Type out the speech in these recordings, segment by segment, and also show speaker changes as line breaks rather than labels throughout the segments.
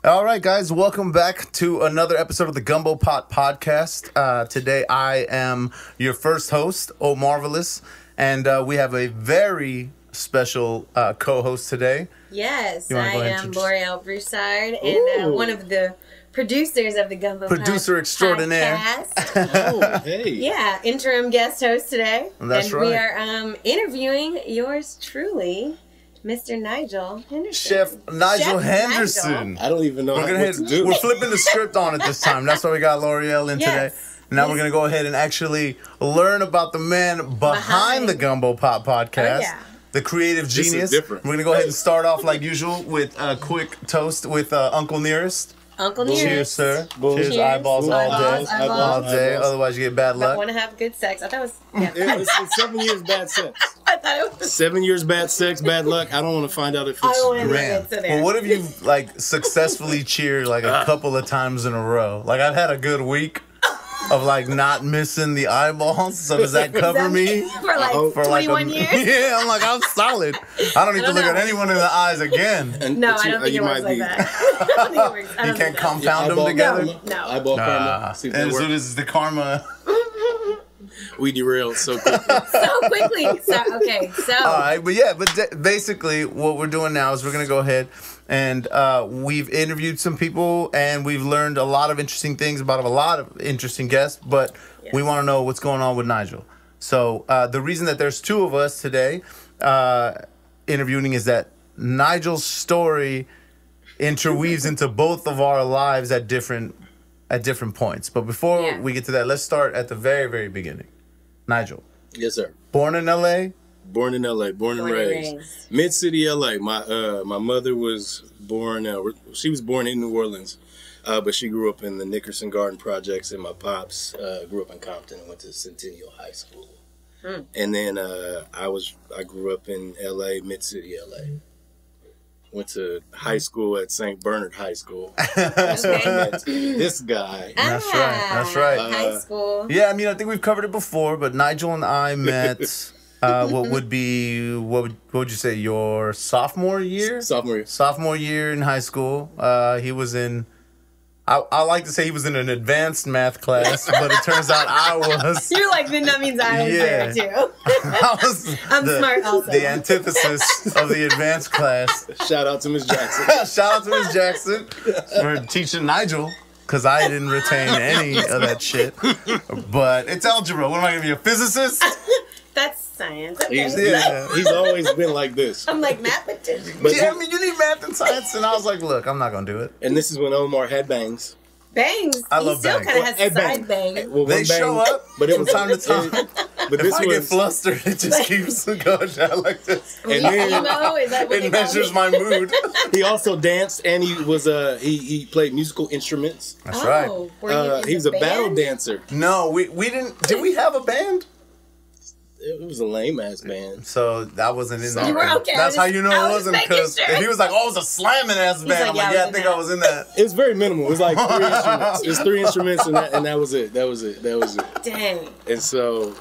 All right, guys, welcome back to another episode of the Gumbo Pot Podcast. Today, I am your first host, Omar, and we have a very special co-host today.
Yes, I am Lorielle Broussard, and one of the producers of the Gumbo
Producer extraordinaire.
Podcast.
Hey.
Yeah, interim guest host today.
That's right.
We are interviewing yours truly, Mr. Nigel Henderson.
Chef Nigel Henderson.
I don't even know what to do.
We're flipping the script on it this time. That's why we got L'Oreal in today. Now we're going to go ahead and actually learn about the man behind the Gumbo Pot Podcast. Oh, yeah. The creative genius. We're going to go ahead and start off like usual with a quick toast with Uncle Nearest.
Uncle Nearest.
Cheers, sir.
Cheers.
Eyeballs all day. All day. Otherwise, you get bad luck.
I want to have good sex. I thought it was...
It's 7 years bad sex.
I thought it was...
7 years bad sex, bad luck. I don't want to find out if it's
grand. Well, what if you like successfully cheered like a couple of times in a row? Like I've had a good week of like not missing the eyeballs. So does that cover me?
For 21 years?
Yeah, I'm like, I'm solid. I don't need to look at anyone in the eyes again.
No, I don't think it works like that.
You can't compound them together?
No.
Eyeball karma. See if
and so this is the karma.
We derailed so quickly.
All
right, but basically what we're doing now is we're going to go ahead and we've interviewed some people and we've learned a lot of interesting things about a lot of interesting guests, but we want to know what's going on with Nigel. So the reason that there's two of us today interviewing is that Nigel's story interweaves into both of our lives at different points. But before we get to that, let's start at the very, very beginning. Nigel.
Yes, sir.
Born in L.A.?
Born in L.A. Born and raised. Mid-city L.A. My mother was born... she was born in New Orleans, but she grew up in the Nickerson Garden Projects, and my pops grew up in Compton and went to Centennial High School. And then I grew up in L.A., mid-city L.A. Went to high school at St. Bernard High School. That's where I met this guy.
That's right.
High school.
Yeah, I mean, I think we've covered it before, but Nigel and I met, what would you say, your sophomore year? Sophomore year in high school. He was in... I like to say he was in an advanced math class, but it turns out I was.
You're like, then that means I was there too. I'm smart also.
The antithesis of the advanced class.
Shout out to Ms. Jackson.
Shout out to Ms. Jackson for teaching Nigel, because I didn't retain any of that shit. But it's algebra. What am I going to be, a physicist?
That's science. Okay.
He's always been like this.
I'm like, mathematician.
But I mean, you need math and science. And I was like, look, I'm not going to do it.
And this is when Omar had bangs.
Bangs?
I love bangs.
He still kind of has side bangs.
Well, they show up but it was time to time.
But
if I get flustered, it just keeps going down like this.
And then it
measures my mood.
He also danced, and he was he played musical instruments.
That's right.
He was a battle dancer.
No, we didn't. Did we have a band?
It was a lame ass band.
So that wasn't in there.
You were okay.
That's how you know it wasn't, because if he was like, "Oh, it was a slamming ass band," I'm like, "Yeah, I think I was in that."
It was very minimal. It was like 3 instruments. It was 3 instruments, and that was it. That was it.
Dang.
And so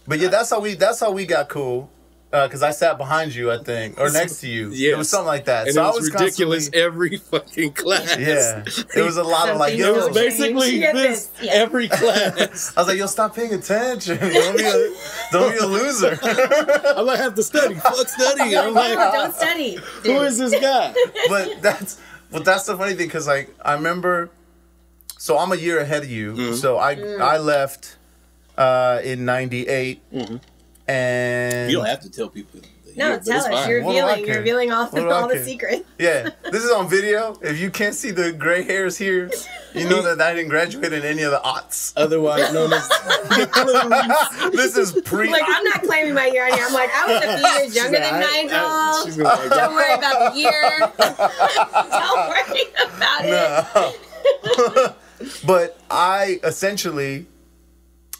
but yeah, that's how we got cool. Because I sat behind you, I think, or next to you.
Yes.
It was something like that.
And
so
it
I
was ridiculous every fucking class.
Yeah. It was a lot of like,
it was basically this every class.
I was like, yo, stop paying attention. Don't be a loser.
I'm like, I have to study. Fuck study. I'm like,
don't study. Dude.
Who is this guy?
But that's the funny thing, because like I remember, so I'm a year ahead of you. So I left in '98. And
you don't have to tell people.
No, tell us. You're revealing all the secrets.
Yeah, this is on video. If you can't see the gray hairs here, you know that I didn't graduate in any of the aughts.
Otherwise known as
this is pre.
Like, I'm not claiming my year on here. I'm like, I was a few years younger than Nigel. Don't worry about the year. Don't worry about it.
But I essentially.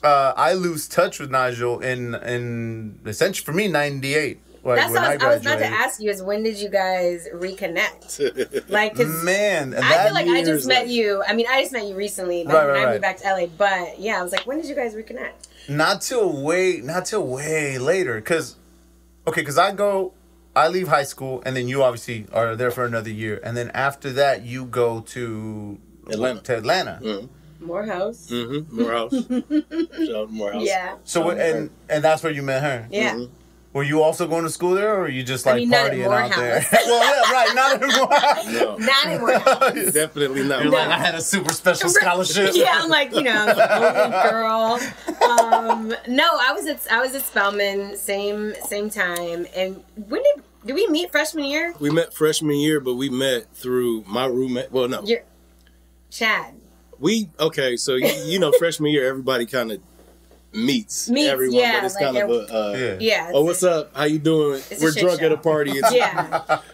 I lose touch with Nigel in essentially for me '98.
That's what I was about to ask you, is when did you guys reconnect? Like, cause
man,
I feel like I just met you. I mean, I just met you recently, when I moved back to LA. But yeah, I was like, when did you guys reconnect?
Not till way later, because I go I leave high school, and then you obviously are there for another year, and then after that you go to Atlanta.
Morehouse.
Morehouse. Shout out to Morehouse.
Yeah.
So and that's where you met her.
Yeah.
Were you also going to school there, or were you just like partying out there?
Well,
yeah, right. Not in Morehouse.
No.
Not in Morehouse.
Definitely not.
You're like, I had a super special scholarship.
Yeah, I'm like, the only girl. No, I was at Spelman, same time. And when did we meet freshman year?
We met freshman year, but we met through my roommate. Well, no.
Chad.
So freshman year, everybody kind of meets everyone, but it's kind of oh, what's up? How you doing? We're drunk at a party. It's,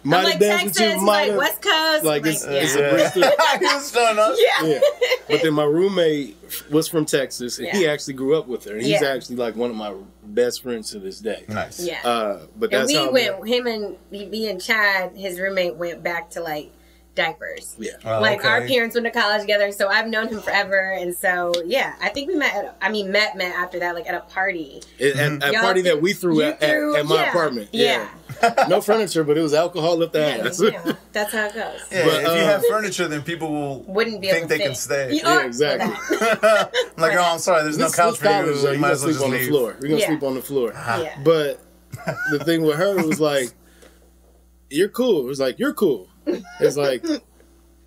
might have danced with you,
like West Coast.
It's a Bristol.
He was showing up.
Yeah. But then my roommate was from Texas, and he actually grew up with her. And he's actually like one of my best friends to this day.
Nice.
Yeah.
But that's how
me and Chad, his roommate, went back to like diapers.
Yeah.
Our parents went to college together, so I've known him forever. And so, I think we met after that, like at a party.
At a party that we threw at my apartment.
Yeah.
No furniture, but it was alcohol up the ass.
Yeah, that's how it goes.
Yeah, but, if you have furniture, then people
wouldn't be
think they can stay.
Yeah, exactly.
I'm like, oh, I'm sorry, there's no couch for you.
You might as well sleep on the floor. We're going to sleep on the floor.
Yeah.
But the thing with her was like, you're cool. It was like, you're cool. It's like,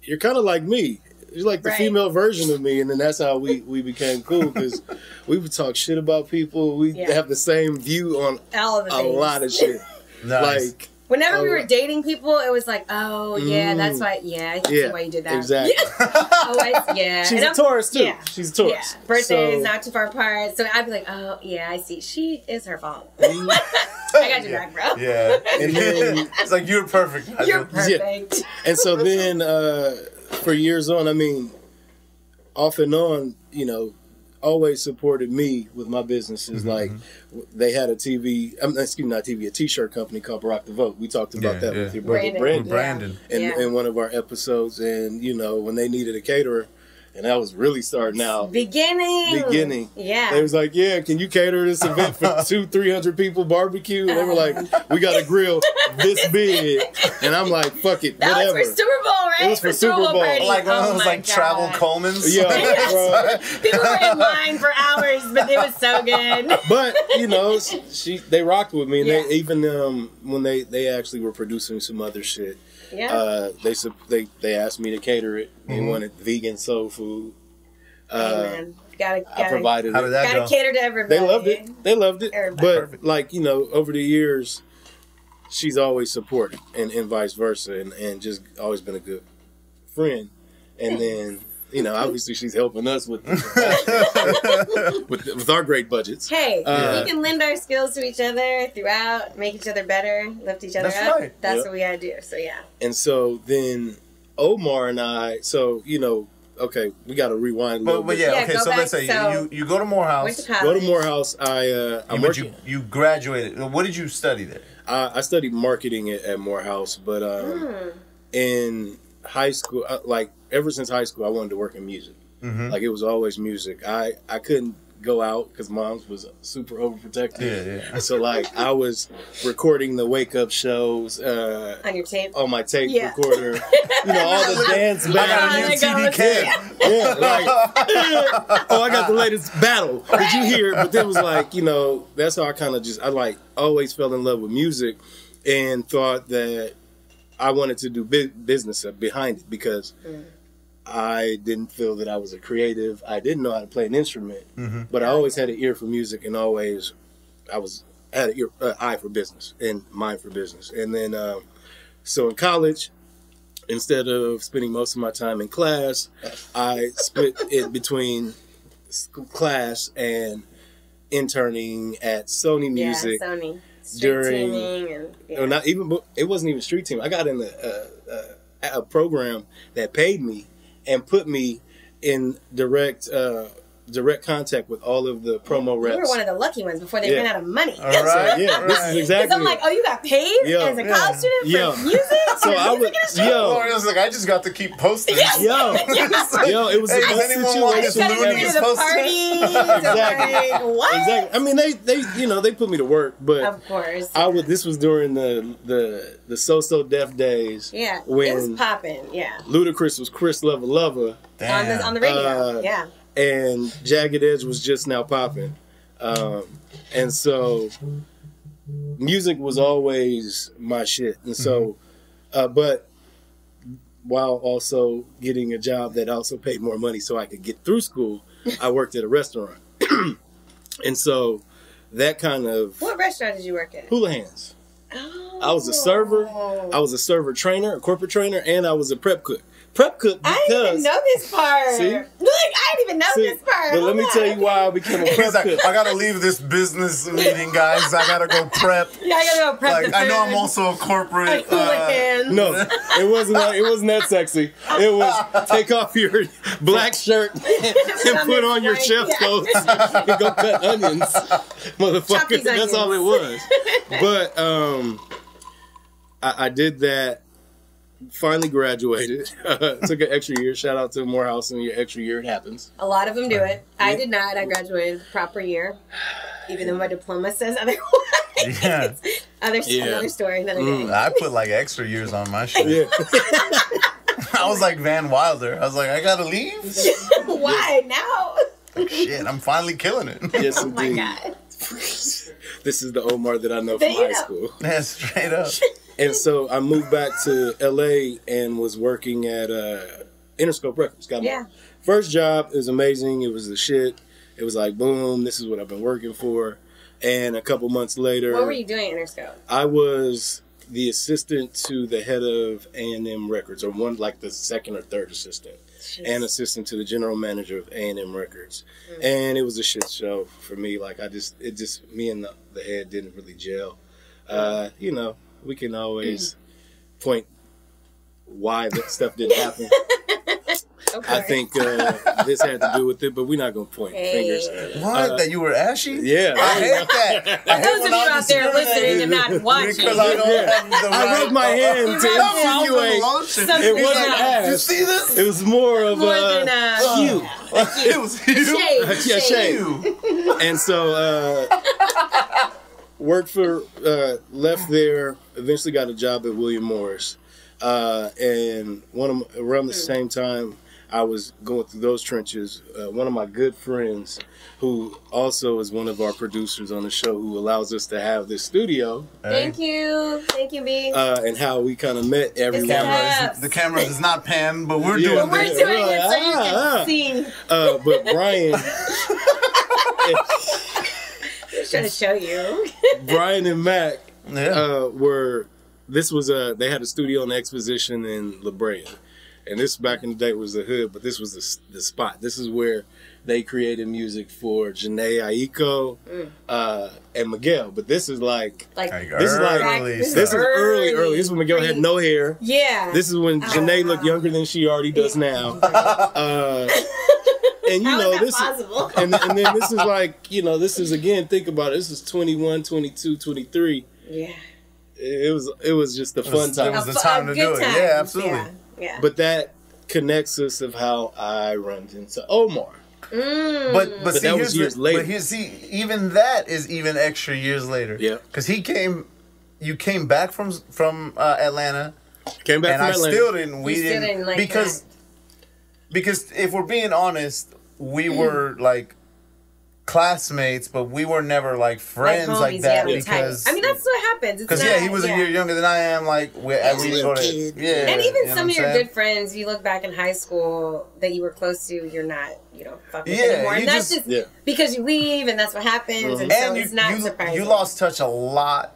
you're kind of like me. You're like the female version of me. And then that's how we became cool, because we would talk shit about people. We have the same view on a lot of shit.
Nice.
Like,
whenever we were dating people, it was like, oh, yeah, that's why, I can see why you did that.
Exactly. She's a Taurus, too. Yeah. She's a Taurus.
Yeah. Birthdays not too far apart. So I'd be like, oh, yeah, I see. She is her fault. I got your back, bro.
Yeah. And then it's like, you're perfect.
You're perfect.
Yeah. And so then, for years on, I mean, off and on, always supported me with my businesses. Like, they had a t-shirt company called Rock the Vote. We talked about that with your brother
Brandon.
In one of our episodes. And, when they needed a caterer, and I was really starting out. Beginning.
Yeah.
They was like, can you cater this event for 200-300 people barbecue? And they were like, we got a grill this big. And I'm like, fuck it,
that
whatever.
That was for Super Bowl, right?
It was for Super Bowl.
Party.
Like one of those travel Colemans.
Yeah, bro.
People were in line for hours, but it was so good.
But, they rocked with me. And they even when they actually were producing some other shit.
Yeah.
They asked me to cater it. They wanted vegan soul food.
Man. I
provided
How did that go?
Gotta cater to everybody.
They loved it.
Everybody.
But over the years, she's always supported, and vice versa, and just always been a good friend. And then obviously she's helping us with with our great budgets.
Hey, we can lend our skills to each other throughout, make each other better, lift each other up.
Right.
That's what we gotta do. So
And so then Omar and I, okay, we gotta rewind a little bit.
Okay, so let's say you go to Morehouse.
Go to
Morehouse. I'm working.
You graduated. What did you study there?
I studied marketing at Morehouse, but in high school, ever since high school, I wanted to work in music. Like, it was always music. I couldn't go out because Mom's was super overprotective.
Yeah.
And so I was recording the wake up shows
on your tape,
on my tape recorder. All the dance bands.
I got a new TDK.
I got the latest battle. Did you hear? But then it was that's how I kind of always fell in love with music, and thought that I wanted to do business behind it, because I didn't feel that I was a creative. I didn't know how to play an instrument, but I always had an ear for music, and always had an eye for business and mind for business. And then, so in college, instead of spending most of my time in class, I split it between class and interning at Sony Music.
Yeah, Sony.
During,
not
even, it wasn't even street team. I got in a program that paid me and put me in direct direct contact with all of the promo reps.
You were one of the lucky ones before they ran out of money.
All right.
So, yeah, this is exactly.
I'm like, oh, you got paid as a college student for music?
So I
was like, I just got to keep posting.
Yo, it was the best situation.
Exactly. What?
Exactly. I mean, they put me to work, but
of course,
This was during the So Def days.
Yeah,
when
it was popping. Yeah,
Ludacris was Chris Lover
on the radio. Yeah.
And Jagged Edge was just now popping. And so music was always my shit. And so, but while also getting a job that also paid more money so I could get through school, I worked at a restaurant. And so that kind of...
What restaurant did you work at?
Hula Hands.
Oh.
I was a server. I was a server trainer, a corporate trainer, and I was a prep cook. Prep cook because...
I didn't even know this part.
See?
Look, I didn't even know this part.
But let me tell you why I became a prep cook.
I gotta leave this business meeting, guys. I gotta go prep.
Yeah, I gotta go prep.
Like, I know I'm also a corporate.
No, it wasn't that sexy. It was take off your black shirt and put on your chef coats and go cut onions, motherfucker. That's all it was. But I did that. Finally graduated. Took an extra year. Shout out to Morehouse and your extra year. It happens.
A lot of them do it. I did not. I graduated proper year, even though my diploma says otherwise.
Yeah.
Another story, another day.
I put like extra years on my shit.
Yeah.
I was like Van Wilder. I was like, I gotta leave?
Why now?
Like, shit, I'm finally killing it.
Yes,
oh my God.
This is the Omar that I know from high school.
Yeah, straight up.
And so I moved back to LA and was working at Interscope Records. Got my first job. It was amazing. It was the shit. It was like, boom, this is what I've been working for. And a couple months later...
What were you doing at Interscope?
I was the assistant to the head of A&M Records, or like the second or third assistant. Jeez. And assistant to the general manager of A&M Records. And it was a shit show for me. Like, me and the head didn't really gel. You know, we can always point why that stuff didn't happen. Okay. I think this had to do with it, but we're not going to point fingers.
What? That you were ashy?
Yeah.
I hate that.
For those of you out there listening and not watching.
Because I don't have the
I rubbed my hand to insinuate it wasn't ash.
You see this?
It was more of a hue.
It was hue?
Yeah, shade. And so... left there, eventually got a job at William Morris. And around the same time I was going through those trenches, one of my good friends, who also is one of our producers on the show, who allows us to have this studio.
Thank you, B.
And how we kind of met everyone.
The camera is not pan, but we're doing
it. We're doing it so you can see.
But Brian...
Trying to show you.
Brian and Mac they had a studio in Exposition in La Brea. And this back in the day was the hood, but this was the spot. This is where they created music for Janae Aiko and Miguel. But this is early. This is early. This is when Miguel had no hair.
Yeah.
This is when Janae looked younger than she already does now. And you know, this
possible?
and then this is like, you know, this is, again, think about it. This is 21, 22, 23.
Yeah.
It was just a fun time.
It was the time to do it. Yeah, absolutely.
Yeah.
But that connects us of how I run into Omar.
But see,
that was years later.
But even that is even extra years later.
Yeah.
Because you came back from Atlanta.
Came back from Atlanta.
And I still didn't. We
didn't like
because
that.
Because if we're being honest, we were like classmates, but we were never like friends like that. Because
I mean, that's what happens.
Because he was a year younger than I am. Like we go to
and even some of your good friends, you look back in high school that you were close to, you don't fuck with anymore, and that's just because you leave, and that's what happens, and so it's not surprising.
You lost touch a lot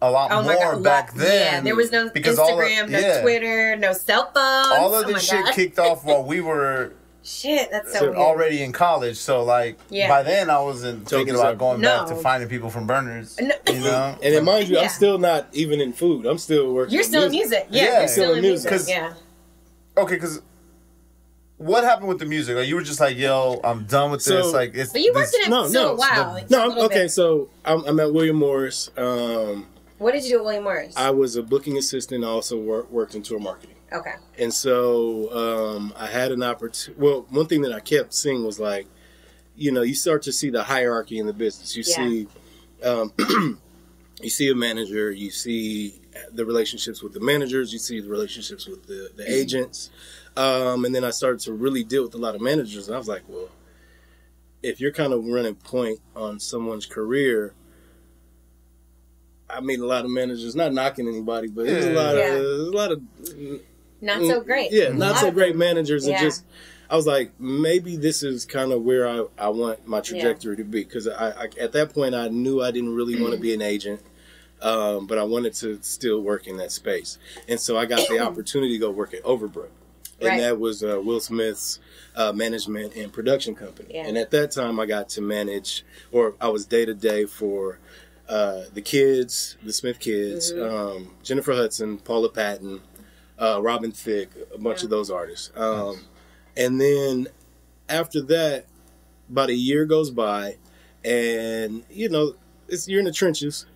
more back then.
Yeah, there was no Instagram, no Twitter, no cell phones.
All of this shit kicked off while we were
that's so weird.
Already in college. So by then I wasn't thinking about going back to finding people from Burners. No. You know?
And then mind you, I'm still not even in food. I'm still working.
You're still in music. Yeah, you're still in music.
Okay, because what happened with the music? Like, you were just like, yo, I'm done with this. Like, it's.
But you worked in it a while.
Okay. So I'm at William Morris.
What did you do at William Morris?
I was a booking assistant. I also worked in tour marketing.
Okay.
And so I had an opportunity. Well, one thing that I kept seeing was like, you know, you start to see the hierarchy in the business. You see, you see a manager. You see the relationships with the managers. You see the relationships with the agents. And then I started to really deal with a lot of managers. And I was like, well, if you're kind of running point on someone's career, I mean, a lot of managers, not knocking anybody, but there's a lot of
not so great.
Yeah, not so great managers. And just, I was like, maybe this is kind of where I want my trajectory to be. Because I at that point, I knew I didn't really want to be an agent, but I wanted to still work in that space. And so I got the opportunity to go work at Overbrook. And that was Will Smith's management and production company. Yeah. And at that time, I got to manage, or I was day-to-day for the kids, the Smith kids, Jennifer Hudson, Paula Patton, Robin Thicke, a bunch of those artists. And then after that, about a year goes by, and, you know, you're in the trenches.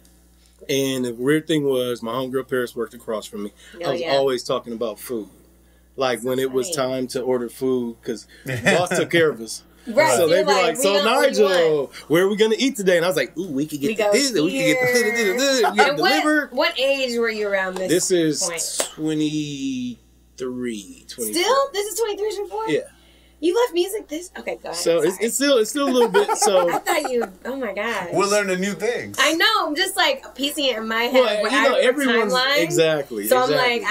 And the weird thing was, my homegirl Paris worked across from me. I was always talking about food. Like, when it was time to order food, because boss took care of us.
Right.
So they'd be like, so Nigel, where are we going to eat today? And I was like, ooh, we could get this. We could get this. We get delivered.
What age were you around this point?
This is 23, 24.
Still? This is 23, 24?
Yeah.
You left music this? Okay, go ahead.
So it's still a little bit. So
I thought you. Oh my god.
We're learning new things.
I know. I'm just like piecing it in my head.
Well, you know, everyone's
exactly. So I'm like,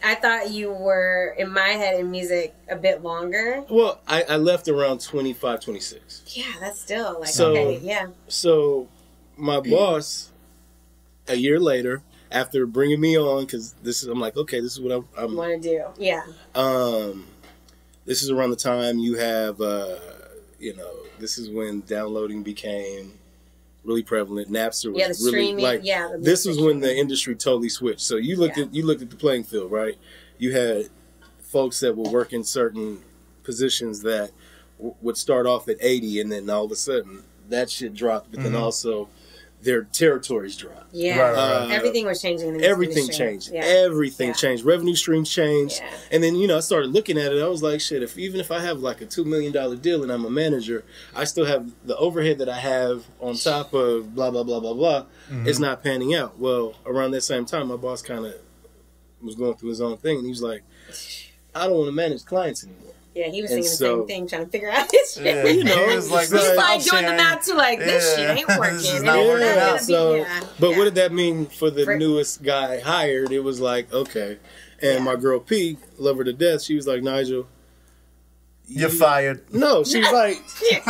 I thought you were in my head in music a bit longer.
Well, I left around 25, 26.
Yeah, that's still like okay. Yeah.
So my boss, a year later, after bringing me on, because I'm like, okay, this is what I
want to do. Yeah.
This is around the time you have, you know, this is when downloading became really prevalent. Napster was really like, this was when the industry totally switched. So you looked at the playing field, right? You had folks that were working certain positions that would start off at 80, and then all of a sudden that shit dropped. But then also their territories dropped.
Yeah, right. Everything was changing. In the
everything changed. Yeah. Everything changed. Revenue streams changed. Yeah. And then, you know, I started looking at it. I was like, shit, even if I have like a $2 million deal and I'm a manager, I still have the overhead that I have on top of blah, blah, blah, blah, blah. It's not panning out. Well, around that same time, my boss kind of was going through his own thing. And he was like, I don't want to manage clients anymore.
Yeah, he was thinking the same thing, trying to figure out his shit.
Yeah, you know,
he was like,
doing the math too, like, this shit ain't working.
This is not working out.
So, but what did that mean for the newest guy hired? It was like, okay. And my girl P, love her to death, she was like, Nigel,
you're fired.
No, she was like,
you're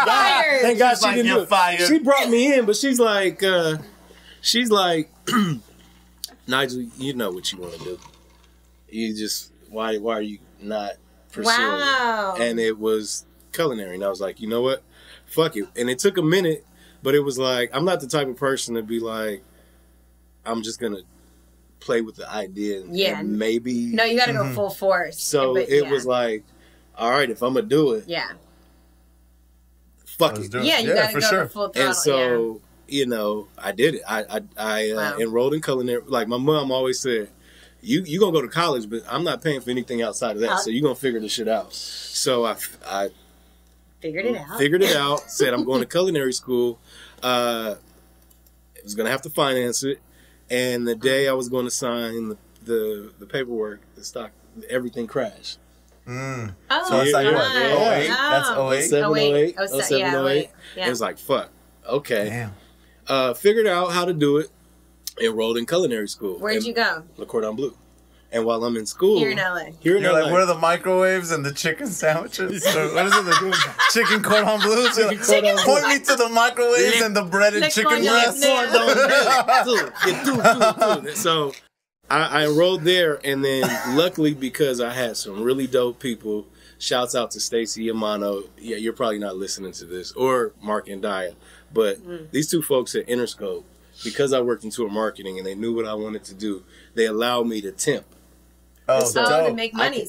fired.
Thank God she didn't do it.
Fired.
She brought me in, but she's like, Nigel, you know what you want to do. You just, why are you not pursuing it? And it was Culinary. And I was like, you know what? Fuck it. And it took a minute, but it was like, I'm not the type of person to be like, I'm just going to play with the idea. And maybe.
No, you got to go full force.
So it was like, all right, if I'm going to do it.
Yeah.
Fuck it.
Yeah, you got to go full throttle.
And so, you know, I did it. I enrolled in Culinary. Like my mom always said, you going to go to college, but I'm not paying for anything outside of that. So you're going to figure this shit out. So I
figured it out.
Said I'm going to culinary school. I was going to have to finance it. And the day I was going to sign the paperwork, the stock, everything crashed.
Oh,
so it's like what? 08? That's 08?
07, 08. It was like, fuck. Okay. Damn. Figured out how to do it. Enrolled in culinary school.
Where'd you go?
Le Cordon Bleu. And while I'm in school...
Here in LA.
You're like, where are the microwaves and the chicken sandwiches? What is it? Chicken cordon bleu? Point me to the microwaves and the breaded chicken breast.
So I enrolled there, and then luckily because I had some really dope people, shouts out to Stacy Amano. Yeah, you're probably not listening to this, or Mark and Daya, but these two folks at Interscope, because I worked in tour marketing and they knew what I wanted to do, they allowed me to temp
to make money.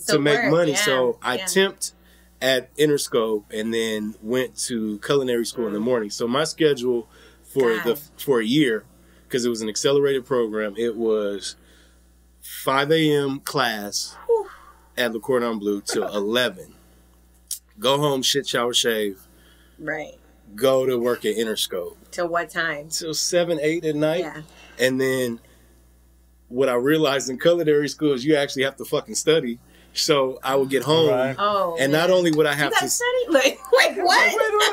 So I temped at Interscope and then went to culinary school in the morning. So my schedule for a year, because it was an accelerated program, it was 5 a.m. class at Le Cordon Bleu till 11. Go home, shit, shower, shave.
Right.
Go to work at Interscope.
Till what time?
Till 7, 8 at night.
Yeah.
And then what I realized in culinary school is you actually have to fucking study. So I would get home, and not only would I have to
study, like what?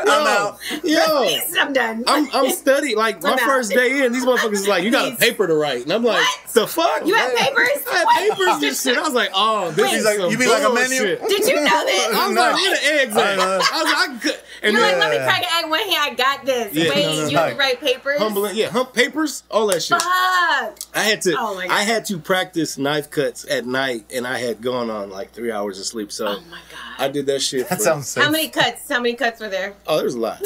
I'm out.
Please, I'm done.
I'm studying. Like my first day in, these motherfuckers is like, you got a paper to write, and I'm like, the fuck?
You have papers?
I had papers and shit. I was like, oh, this is some
you mean like a menu?
Did you know this?
I was like, where the eggs at? I was like, I could.
You're like, let me crack an egg one hand. I got this.
Yeah,
wait, you have to write papers?
Papers, all that shit.
Fuck.
I had to practice knife cuts at night, and I had gone on like 3 hours of sleep. So
oh my God.
I did that shit.
That sounds sick.
How many cuts were there?
Oh, there's a lot.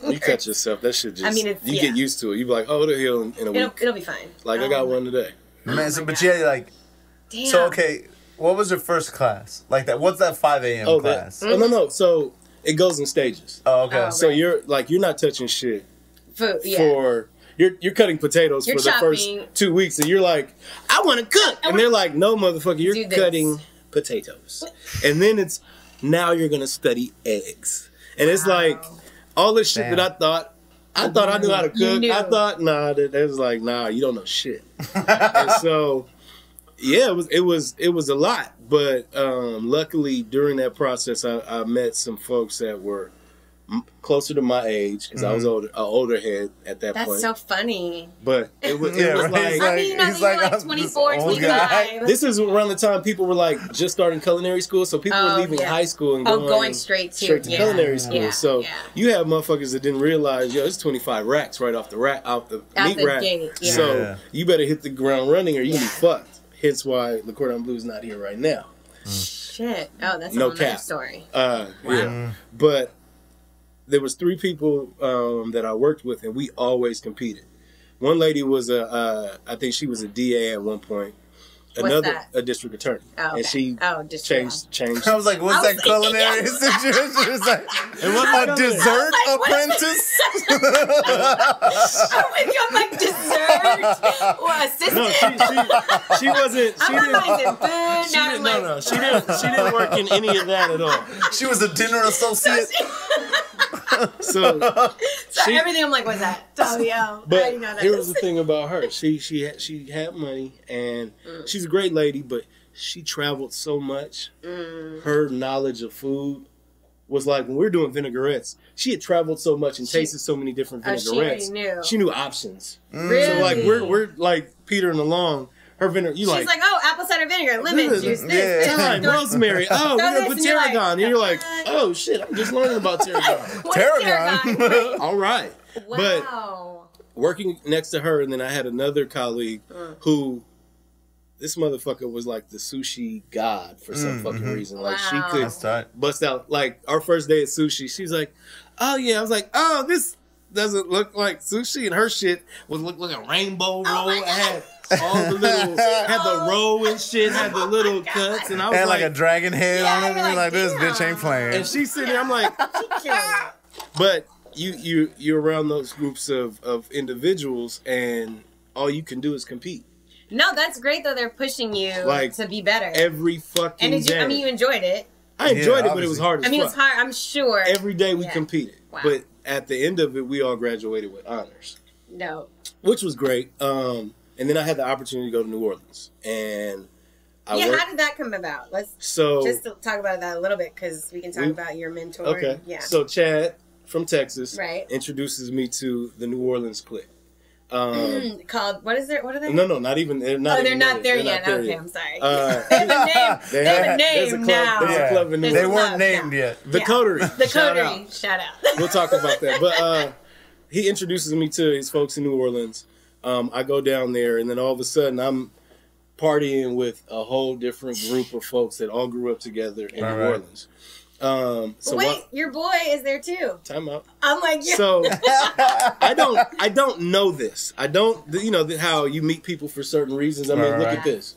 You cut yourself. That shit just, you get used to it. You be like, oh, the hell in a week.
It'll be fine.
Like, I got one today.
Man, damn. So, okay, what was your first class? Like that, what's that 5 a.m. class?
No. So, it goes in stages.
Oh, okay.
So, you're not touching shit.
Food,
You're cutting potatoes for the first 2 weeks, and you're like, I want to cook. And they're like, no, motherfucker, you're cutting potatoes. And then now you're going to study eggs. And it's like, all this shit that I thought I knew how to cook. I thought, it was like, you don't know shit. And so, yeah, it was a lot. But luckily, during that process, I met some folks that were closer to my age, because I was an older head at that point.
That's so funny.
But it was like...
I mean, you're like 24, 25.
This is around the time people were like just starting culinary school, so people were leaving high school and going straight to culinary school. Yeah, so you have motherfuckers that didn't realize, it's 25 racks right off the meat rack. Gate, so you better hit the ground running or you can be fucked. Hence why Le Cordon Bleu is not here right now.
Shit. Oh, that's a whole nother story.
Yeah. But there was 3 people that I worked with, and we always competed. One lady was I think she was a DA at one point. Another a district attorney. Oh, okay. And she changed.
I was like, what's that culinary situation? It's like, and what's my dessert apprentice?
I'm with you. I'm like, dessert? Assistant?
No, she wasn't. She didn't work in any of that at all.
She was a dinner associate.
So
everything I'm like, what's that?
But here was the thing about her. She had money, and she's a great lady, but she traveled so much. Her knowledge of food was like, when we were doing vinaigrettes, she had traveled so much and tasted so many different vinaigrettes. She knew options.
Really?
So like we're like petering along. Her vinegar, she's
like, apple cider vinegar, lemon juice,
thyme, rosemary. Oh, we're gonna put tarragon. And you're like, oh shit, I'm just learning about tarragon.
Tarragon.
All right.
Wow.
But working next to her, and then I had another colleague who, this motherfucker was like the sushi god for some fucking reason. Like she could bust out. Like our first day at sushi, she's like, oh yeah. I was like, oh, this doesn't look like sushi, and her shit would look like a rainbow roll. I had all the little, had the roll and shit, had the little cuts, and I was
like a dragon head on it, and you're like, this bitch ain't playing.
And she's sitting there, I'm like, but you're around those groups of individuals, and all you can do is compete.
No, that's great though. They're pushing you to be better
every fucking day.
I mean, you enjoyed it.
I enjoyed it, but it was hard as fuck.
I mean, it's hard. I'm sure.
Every day we competed, but at the end of it, we all graduated with honors.
No,
which was great. And then I had the opportunity to go to New Orleans, and
how did that come about? Let's just talk about that a little bit, because we can talk about your mentor.
Okay. So Chad from Texas introduces me to the New Orleans clique.
Called, what is it? What are they?
No, not even. They're not
there yet. Okay, I'm sorry. They have a name now.
There's a club in New Orleans.
They weren't named yet.
The Coterie.
The Coterie. Shout out.
We'll talk about that. But he introduces me to his folks in New Orleans. I go down there, and then all of a sudden, I'm partying with a whole different group of folks that all grew up together in New Orleans. So
wait, your boy is there too.
Time out.
I'm like,
so I don't know this. I don't, how you meet people for certain reasons. I mean, look at this.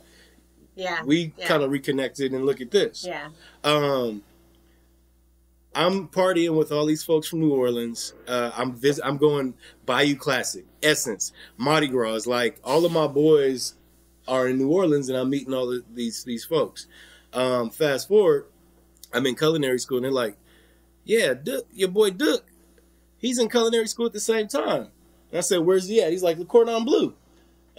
we kind of reconnected and look at this.
Yeah.
I'm partying with all these folks from New Orleans. I'm going Bayou Classic, Essence, Mardi Gras. It's like all of my boys are in New Orleans, and I'm meeting all of these folks. Fast forward, I'm in culinary school, and they're like, "Yeah, Duke, your boy Duke, he's in culinary school at the same time." And I said, "Where's he at?" He's like, "Le Cordon Bleu."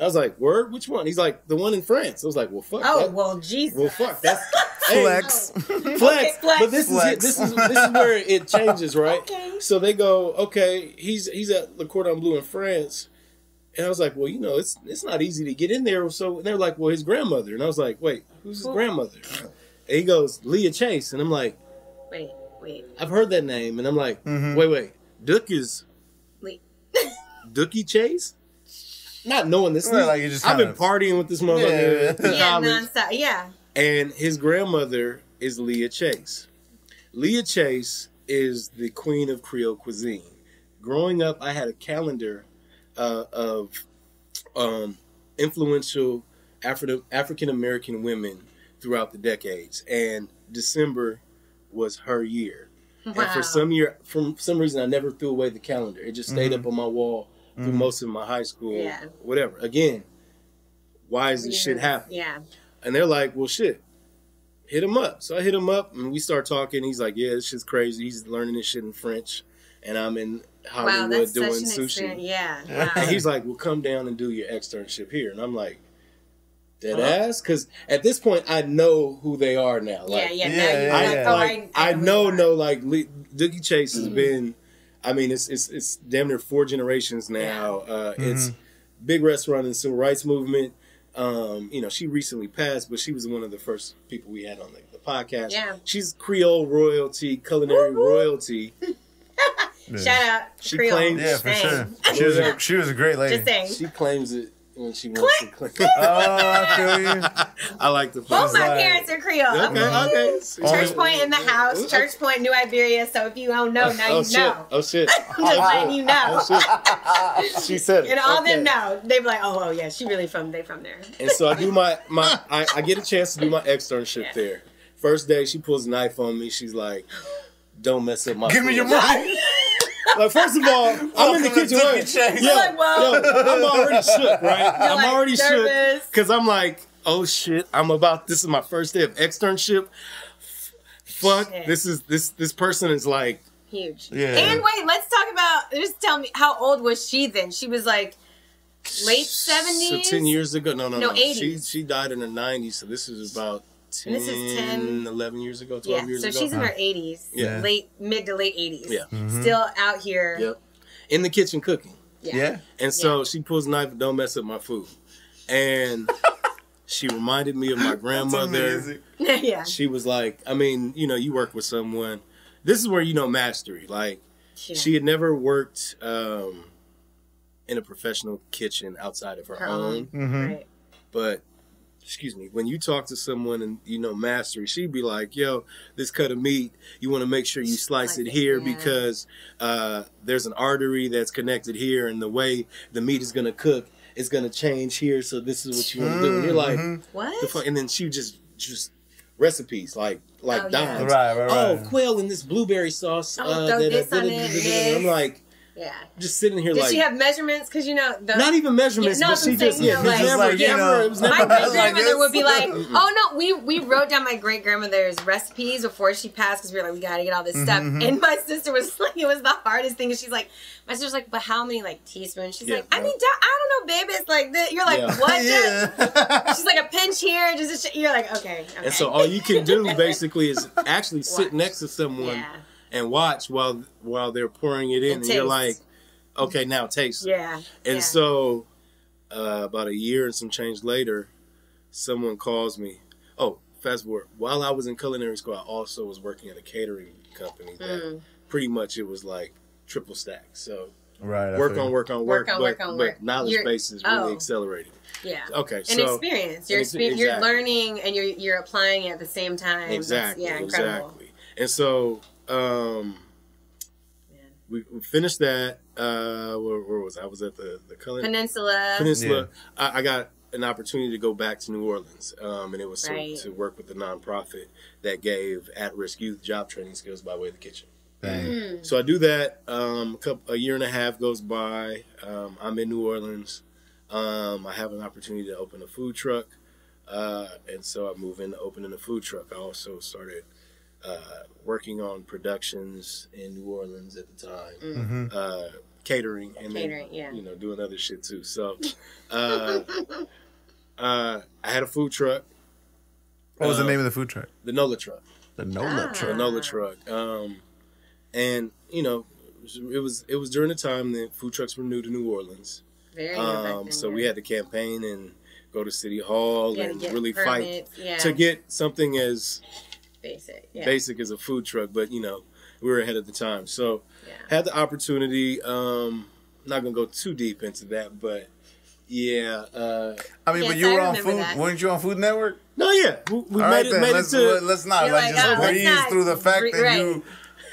I was like, "Word? Which one?" He's like, "The one in France." I was like, "Well, fuck."
Oh, well, Jesus.
Well, fuck. That's
flex.
Flex.
Okay, flex.
But this is where it changes, right?
Okay.
So they go, "Okay, he's at Le Cordon Bleu in France." And I was like, "Well, it's not easy to get in there." So they're like, "Well, his grandmother." And I was like, "Wait, who's his grandmother?" And he goes, "Leah Chase." And I'm like,
Wait.
"I've heard that name." And I'm like, wait. Duke is Dookie Chase? Not knowing this.
Well, like
I've been partying with this motherfucker.
Yeah, nonstop. Yeah.
And his grandmother is Leah Chase. Leah Chase is the queen of Creole cuisine. Growing up, I had a calendar of influential African American women throughout the decades, and December was her year. Wow. And for some reason, I never threw away the calendar. It just stayed up on my wall through most of my high school, whatever. Again, why is this shit happening?
Yeah.
And they're like, "Well, shit, hit him up." So I hit him up, and we start talking. He's like, "Yeah, this shit's crazy." He's learning this shit in French, and I'm in Hollywood doing sushi.
Yeah. Wow.
And he's like, "Well, come down and do your externship here." And I'm like, dead ass? Because at this point, I know who they are now. Like, I know, like, Dookie Chase has been, I mean, it's damn near 4 generations now. It's big restaurant in the civil rights movement. She recently passed, but she was one of the first people we had on the podcast. Yeah. She's Creole royalty, culinary royalty.
Shout out
she
Creole.
Claims,
yeah, for sure. She was a great lady.
Just saying.
She claims it when she wants to claim.
I feel you.
I like the
both my parents are Creole.
Okay.
Church Point in the house. Church Point, New Iberia. So if you don't know, now you know.
Oh shit.
I'm just letting you know.
Oh, shit. She said it.
And all them know. They be like, oh yeah, she really from there.
And so I do I get a chance to do my externship there. First day, she pulls a knife on me. She's like, "Don't mess up my
Give me your money."
Like, first of all, I'm in the kitchen. I'm already shook, right? I'm already shook because I'm like, oh shit, this is my first day of externship. Fuck, this person is like
huge. Yeah. And wait, let's talk about. Just tell me, how old was she then? She was like late 70s.
So 10 years ago, no,
80s.
She died in the 90s, so this is about 11 years ago, 12 years ago.
So she's in her 80s. Yeah. Mid to late 80s.
Yeah. Mm-hmm.
Still out here.
Yep. In the kitchen cooking.
Yeah.
And so she pulls a knife and don't mess up my food. And she reminded me of my grandmother.
Yeah.
She was like, I mean, you work with someone. This is where mastery. Like, she had never worked in a professional kitchen outside of her own.
Mm-hmm. Right.
But when you talk to someone and mastery, she'd be like, "Yo, this cut of meat, you want to make sure you slice it here because there's an artery that's connected here, and the way the meat is gonna cook is gonna change here. So this is what you want to do." And you're like,
"What?"
The fuck? And then she just recipes like dimes.
Right.
Oh, quail in this blueberry sauce.
Throw this on it.
I'm like.
Yeah.
Just sitting here
Did she have measurements? Because,
not even measurements, but she just,
it was never. My great-grandmother would be like, oh, no, we wrote down my great-grandmother's recipes before she passed because we were like, we got to get all this stuff. And my sister was like, it was the hardest thing. And she's like, my sister's like, but how many, teaspoons? She's like, I mean, I don't know, babe. It's like this. You're like, what? She's like, a pinch here. You're like, okay.
And so all you can do, basically, is actually sit next to someone and watch while they're pouring it in, and you're like, okay, now taste.
Yeah.
And so, about a year and some change later, someone calls me. Oh, fast forward. While I was in culinary school, I also was working at a catering company that pretty much it was like triple stack. So work on work, but knowledge base is really accelerated.
Yeah.
Okay.
So experience. You're learning and you're applying it at the same time.
Exactly.
That's, incredible.
Exactly. And so. We finished that. Where was I? I was at the Culinary
Peninsula.
Yeah. I got an opportunity to go back to New Orleans, and it was to work with a nonprofit that gave at-risk youth job training skills by way of the kitchen. So I do that. A year and a half goes by. I'm in New Orleans. I have an opportunity to open a food truck, and so I move into opening a food truck. I also started working on productions in New Orleans at the time, catering, and then, doing other shit too. So I had a food truck.
What was the name of the food truck?
The Nola Truck.
The Nola Truck.
The Nola Truck. And it was during the time that food trucks were new to New Orleans.
Very
so we had to campaign and go to City Hall and really fight to get something as basic as a food truck. But we were ahead of the time. So had the opportunity. Not gonna go too deep into that, but
but you were on Food. Weren't you on Food Network?
No, we made it to.
Let's not just breeze through the fact that you.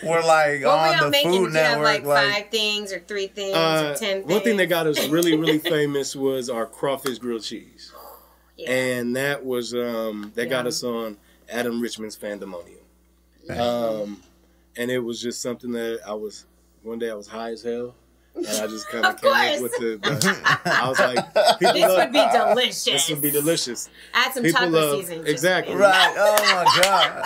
We're like on the Food Network,
have like 5 things or 3 things or 10 things.
One thing that got us really, really famous was our crawfish grilled cheese, and that was got us on Adam Richman's Fandemonium, and it was just something that one day I was high as hell. And I just kind of came up with I was like,
this would be delicious.
This would be delicious.
Add some taco seasoning.
Exactly.
Right. Oh my God.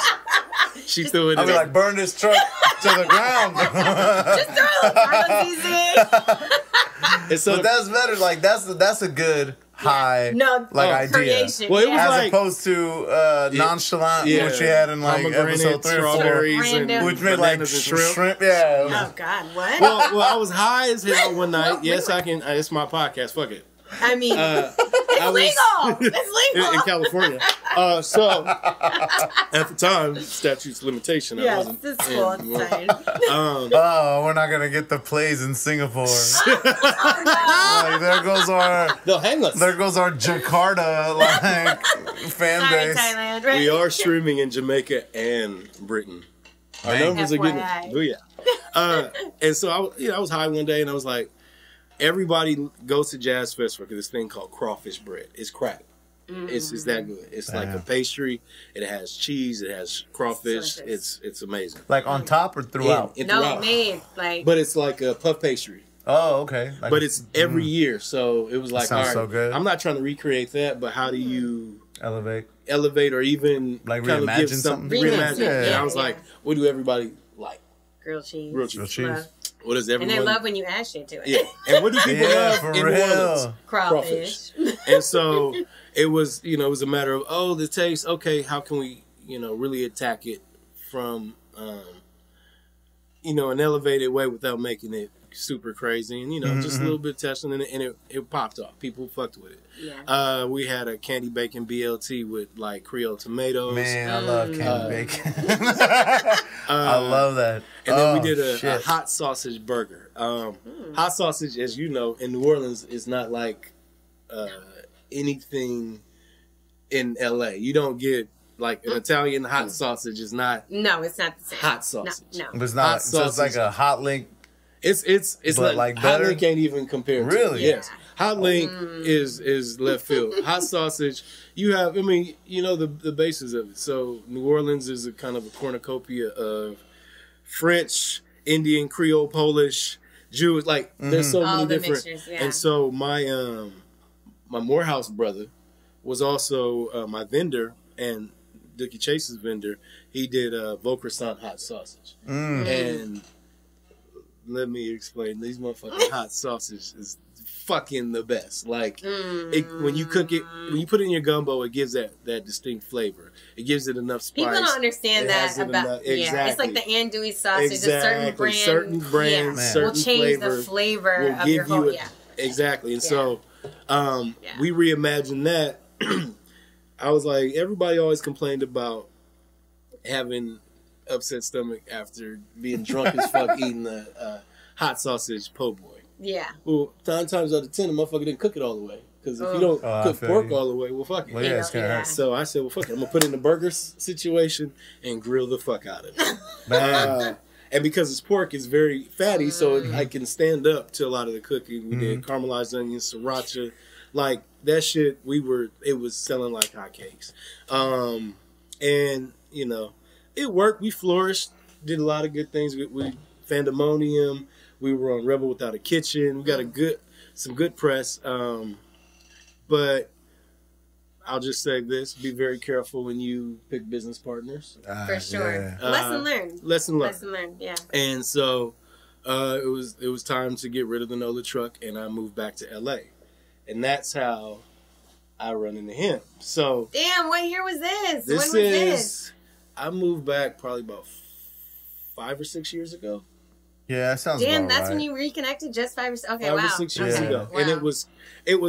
She threw it.
I mean, like, burn this truck to the ground.
Just throw a little taco seasoning.
So,
but that's better. Like that's a good high idea.
Creation.
Well, it was
as opposed to nonchalant, which you had in like episode 3 or 4, which made like shrimp. Yeah.
Oh God, what?
Well, I was high as hell one night. Yes, I can. It's my podcast. Fuck it.
I mean, it's legal. It's legal
in California. So at the time, statutes limitation.
Yes, it's cool. It's fine.
We're not gonna get the plays in Singapore. Like, there goes our.
They'll hang us.
There goes our Jakarta fan base.
Thailand, right?
We are streaming in Jamaica and Britain. Our numbers are getting. Booyah. And so I was high one day, and I was like, everybody goes to Jazz Festival because this thing called crawfish bread. It's crack. It's that good. It's like a pastry. It has cheese. It has crawfish. It's amazing.
Like on top or throughout?
Made like.
But it's like a puff pastry.
Oh, okay. Like
but it's every year, so it was like, all right,
so good.
I'm not trying to recreate that, but how do you
elevate
or even
like
kind of
reimagine
give
something?
Reimagine. And I was like, what do everybody like?
Grilled cheese.
Grilled cheese. What does everyone?
And they love when you add shit to it.
Yeah. And what do people love in New Orleans?
Crawfish.
And so it was, it was a matter of, the taste. Okay, how can we, really attack it from, an elevated way without making it super crazy, and just a little bit of testing, and it popped off. People fucked with it. Yeah. We had a candy bacon BLT with like Creole tomatoes.
Man, I love candy bacon. I love that.
And then we did a hot sausage burger. Hot sausage, as you know, in New Orleans is not like anything in LA. You don't get like an Italian hot sausage is not.
No, it's not the same.
Hot sausage.
No.
It's not. So it's like a hot link.
It's like Hot Link can't even compare to
really?
Yes. Hot Link is left field. Hot sausage, you have, the basis of it. So New Orleans is a kind of a cornucopia of French, Indian, Creole, Polish, Jewish, like there's so many different. Mixtures, and so my Morehouse brother was also my vendor, and Dookie Chase's vendor. He did Veau Croissant hot sausage. And let me explain. These motherfucking hot sausage is fucking the best. Like, when you cook it, when you put it in your gumbo, it gives that distinct flavor. It gives it enough spice.
People don't understand that about it's like the andouille sausage.
Exactly.
A certain brand
certain
will change the flavor of your whole.
Exactly. And so we reimagined that. I was like, everybody always complained about having upset stomach after being drunk as fuck eating the hot sausage po' boy.
Yeah.
Well, 9 times out of 10, the motherfucker didn't cook it all the way. Because if you don't cook pork all the way, well, fuck it.
Well, yeah, it's gonna hurt.
So I said, well, fuck it. I'm going to put it in the burger situation and grill the fuck out of it. And because it's pork, it's very fatty, so I can stand up to a lot of the cooking. We did caramelized onions, sriracha, Like that shit, it was selling like hotcakes. And you know, it worked. We flourished, did a lot of good things. We Fandemonium. We were on Rebel Without a Kitchen. We got some good press. But I'll just say this: be very careful when you pick business partners.
For sure.
Yeah.
Lesson learned. Yeah.
And so it was time to get rid of the NOLA truck, and I moved back to LA, and that's how I run into him. So
damn, what year was this? When was
this? I moved back probably about 5 or 6 years ago.
Yeah, that sounds
damn,
about
that's
right.
when you reconnected just 5 or 6. Okay,
5
wow.
or 6 years
okay.
ago,
Wow.
and it was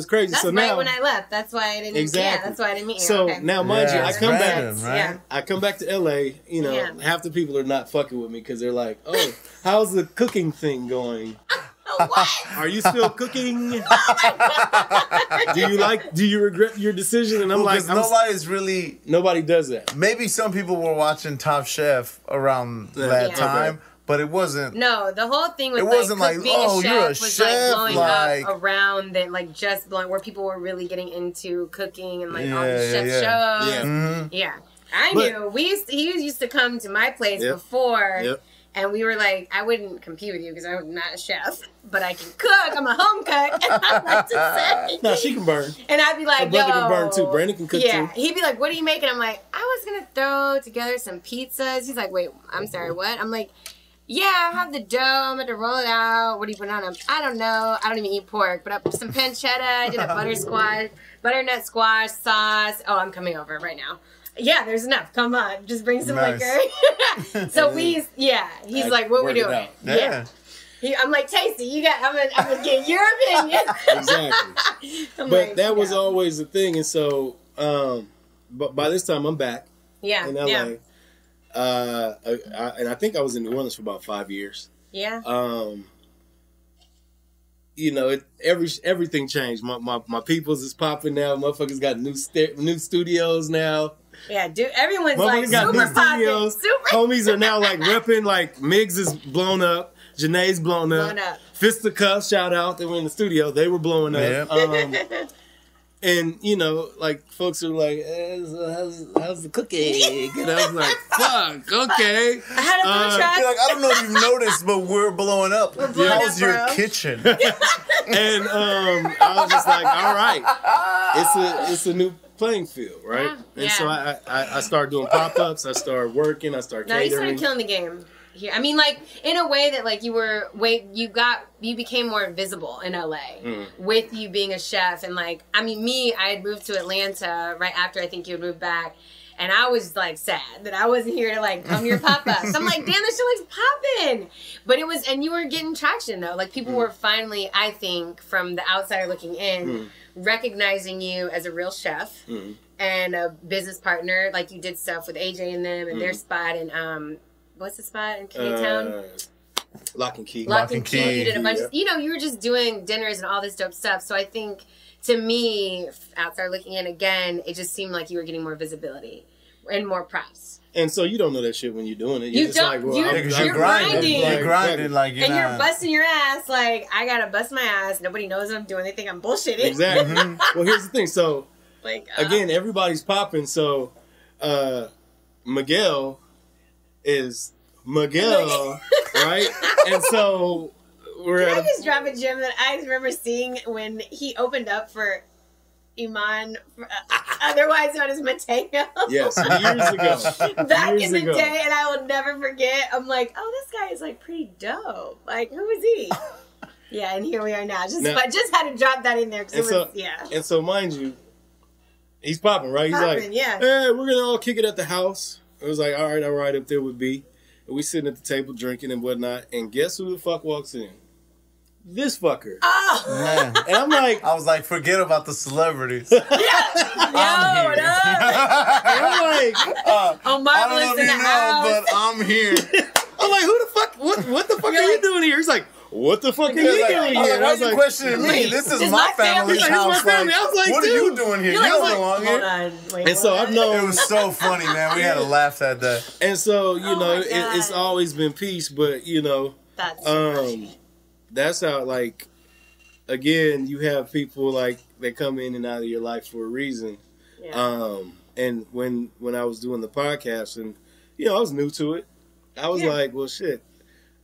crazy.
That's
so
right
now
when I left. That's why I didn't.
Exactly.
Yeah, that's why I didn't meet you.
So
okay.
now, mind you, I come
random,
back.
right?
Yeah.
I come back to LA. You know, half the people are not fucking with me because they're like, "Oh, how's the cooking thing going?
What?
Are you still cooking? Do you regret your decision?" And I'm like, nobody does that.
Maybe some people were watching Top Chef around that time, but it wasn't.
No, the whole thing was
it wasn't
like being
oh,
a chef
you're a
was
chef,
like blowing up around that, like just blowing where people were really getting into cooking and like all these chef shows.
Yeah.
Mm-hmm.
Yeah. I knew. He used to come to my place before.
Yep.
And we were like, I wouldn't compete with you because I'm not a chef, but I can cook. I'm a home cook. And I like to say.
No, she can burn.
And I'd be like,
her brother can burn too. Brandon can cook too.
Yeah. He'd be like, what are you making? I'm like, I was going to throw together some pizzas. He's like, wait, I'm sorry, what? I'm like, yeah, I have the dough. I'm going to roll it out. What do you put on them? I don't know. I don't even eat pork, but I put some pancetta. I did a butternut squash sauce. Oh, I'm coming over right now. Yeah, there's enough. Come on. Just bring some liquor. So he's like, what we doing?
Yeah.
I'm like, Tasty, I'm gonna get your opinion.
Exactly. But that was always the thing. And so, but by this time I'm back.
Yeah.
In LA. And I think I was in New Orleans for about 5 years.
Yeah.
You know, everything changed. My peoples is popping now. Motherfuckers got new studios now.
Yeah, dude, everyone's
like
got super popping.
Homies are now like repping. Like Miggs is blown up. Janae's blown up. Fisticuffs, shout out. They were in the studio. They were blowing up.
Yep.
And you know, like folks are like, "How's the cooking?" And I was like, "Fuck, okay."
I had a contract.
Like, I don't know if you've noticed, but we're blowing up. How's your kitchen?
And I was just like, "All right, it's a new playing field, right?" And so I started doing pop-ups. I started working. I started catering.
No, you started killing the game. Here. I mean, like, in a way that, like, you became more visible in LA with you being a chef. And, like, I mean, I had moved to Atlanta right after I think you had moved back. And I was, like, sad that I wasn't here to, like, come to your pop-ups. I'm like, damn, this shit looks popping. But it was, and you were getting traction, though. Like, people were finally, I think, from the outsider looking in, recognizing you as a real chef and a business partner. Like, you did stuff with AJ and them and their spot and, what's the spot in K-Town?
Lock and Key.
Lock and Key. You did a bunch of, you were just doing dinners and all this dope stuff. So I think, to me, outside looking in again, it just seemed like you were getting more visibility and more props.
And so you don't know that shit when you're doing it. You're just like, well,
you're grinding.
You're grinding like
you're you're busting your ass. Like, I gotta bust my ass. Nobody knows what I'm doing. They think I'm bullshitting.
Exactly. Well, here's the thing. So, again, everybody's popping. So, Miguel is Miguel, right? And so we're
Can I just drop a gem that I remember seeing when he opened up for Iman, otherwise known as Mateo.
Yes, years ago.
Back in the day, and I will never forget. I'm like, oh, this guy is like pretty dope. Like, who is he? Yeah, and here we are now. Just had to drop that in there because it was,
And so, mind you, he's popping, right? He's like, hey, we're gonna all kick it at the house. It was like, all right, up there would be. And we sitting at the table drinking and whatnot, and guess who the fuck walks in? This fucker.
Oh!
Man.
And I'm like...
I was like, forget about the celebrities.
I'm
here.
And I'm like... Omar
I don't know if you know, but I'm here.
I'm like, who the fuck... What the fuck are you doing here? He's like, what the fuck are you doing here?
Why are you questioning me? This is my family's house.
I was like,
what are you doing here? You don't belong here.
And
so I've known...
It was so funny, man. We had a laugh at that.
And so, you know, it's always been peace, but, you know...
That's
that's how, like, again, you have people like they come in and out of your life for a reason.
Yeah.
And when I was doing the podcast, and I was new to it, I was like, well, shit.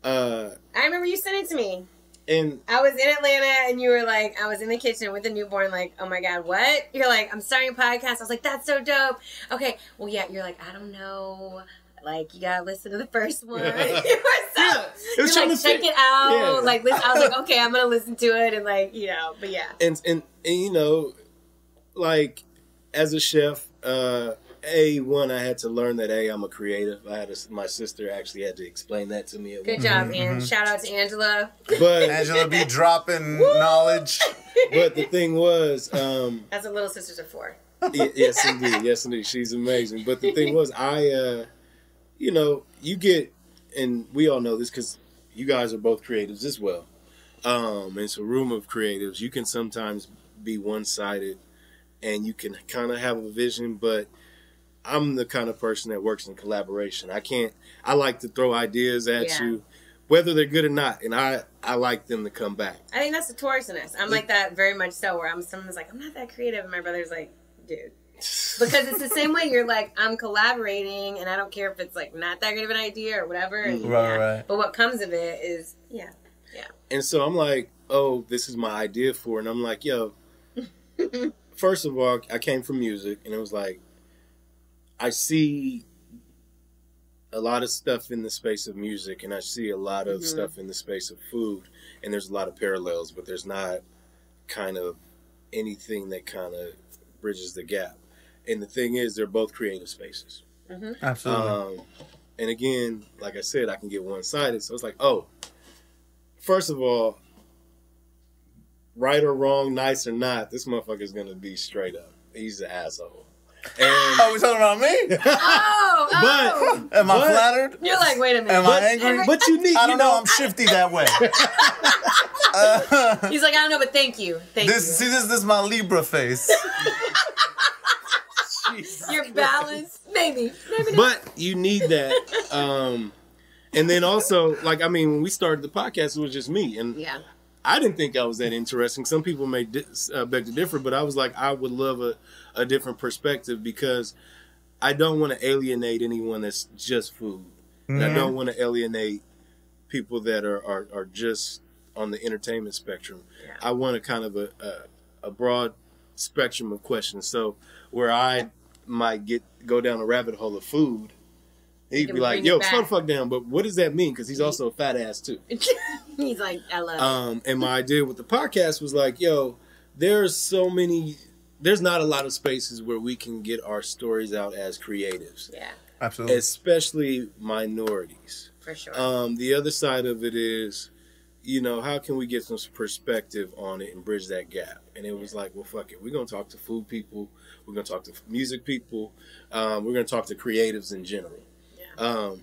I remember you sent it to me.
And
I was in Atlanta, and you were like, I was in the kitchen with the newborn, like, oh my God, what? You're like, I'm starting a podcast. I was like, that's so dope. Okay, well, yeah, you're like, I don't know. Like, you gotta listen to the first one. You're like, check it out. Yeah. Like, listen. I was like, okay, I'm gonna listen to it, and like, but yeah.
And like, as a chef, I had to learn that I'm a creative. My sister actually had to explain that to me.
Good job, Ann. Shout out to Angela.
But
Angela be dropping knowledge.
But the thing was,
that's what little sisters are for.
Yes, indeed. She's amazing. But the thing was, you get, and we all know this because you guys are both creatives as well. It's a room of creatives. You can sometimes be one-sided, and you can kind of have a vision, but I'm the kind of person that works in collaboration. I like to throw ideas at you, whether they're good or not, and I like them to come back.
I think that's the Taurus in us. I'm like that very much so, where someone's like, I'm not that creative, and my brother's like, dude. Because it's the same way you're like, I'm collaborating, and I don't care if it's like not that good of an idea or whatever. And,
right.
But what comes of it is, yeah.
And so I'm like, oh, this is my idea for it. And I'm like, yo, first of all, I came from music, and it was like, I see a lot of stuff in the space of music, and I see a lot of stuff in the space of food, and there's a lot of parallels, but there's not kind of anything that kind of bridges the gap. And the thing is, they're both creative spaces.
Absolutely.
And again, like I said, I can get one-sided. So it's like, oh, first of all, right or wrong, nice or not, this motherfucker's going to be straight up. He's an asshole.
And, we talking about me?
But
am I flattered?
You're like, wait a minute.
Am I angry?
But you need.
I don't know. I'm shifty that way.
He's like, I don't know, but thank you.
This
is my Libra face.
You're balanced, maybe not.
But you need that. And then also, like, I mean, when we started the podcast, it was just me, and I didn't think I was that interesting. Some people may beg to differ, but I was like, I would love a different perspective, because I don't want to alienate anyone that's just food. And I don't want to alienate people that are just on the entertainment spectrum. I want a kind of a broad spectrum of questions. So where I might go down a rabbit hole of food, he'd be like, yo, slow the fuck down. But what does that mean? Because he's also a fat ass too.
He's like, I love it.
And my idea with the podcast was like, yo, there's not a lot of spaces where we can get our stories out as creatives.
Yeah.
Absolutely.
Especially minorities.
For sure.
The other side of it is, how can we get some perspective on it and bridge that gap? And it was like, well, fuck it. We're going to talk to food people. We're going to talk to music people. We're going to talk to creatives in general. Yeah.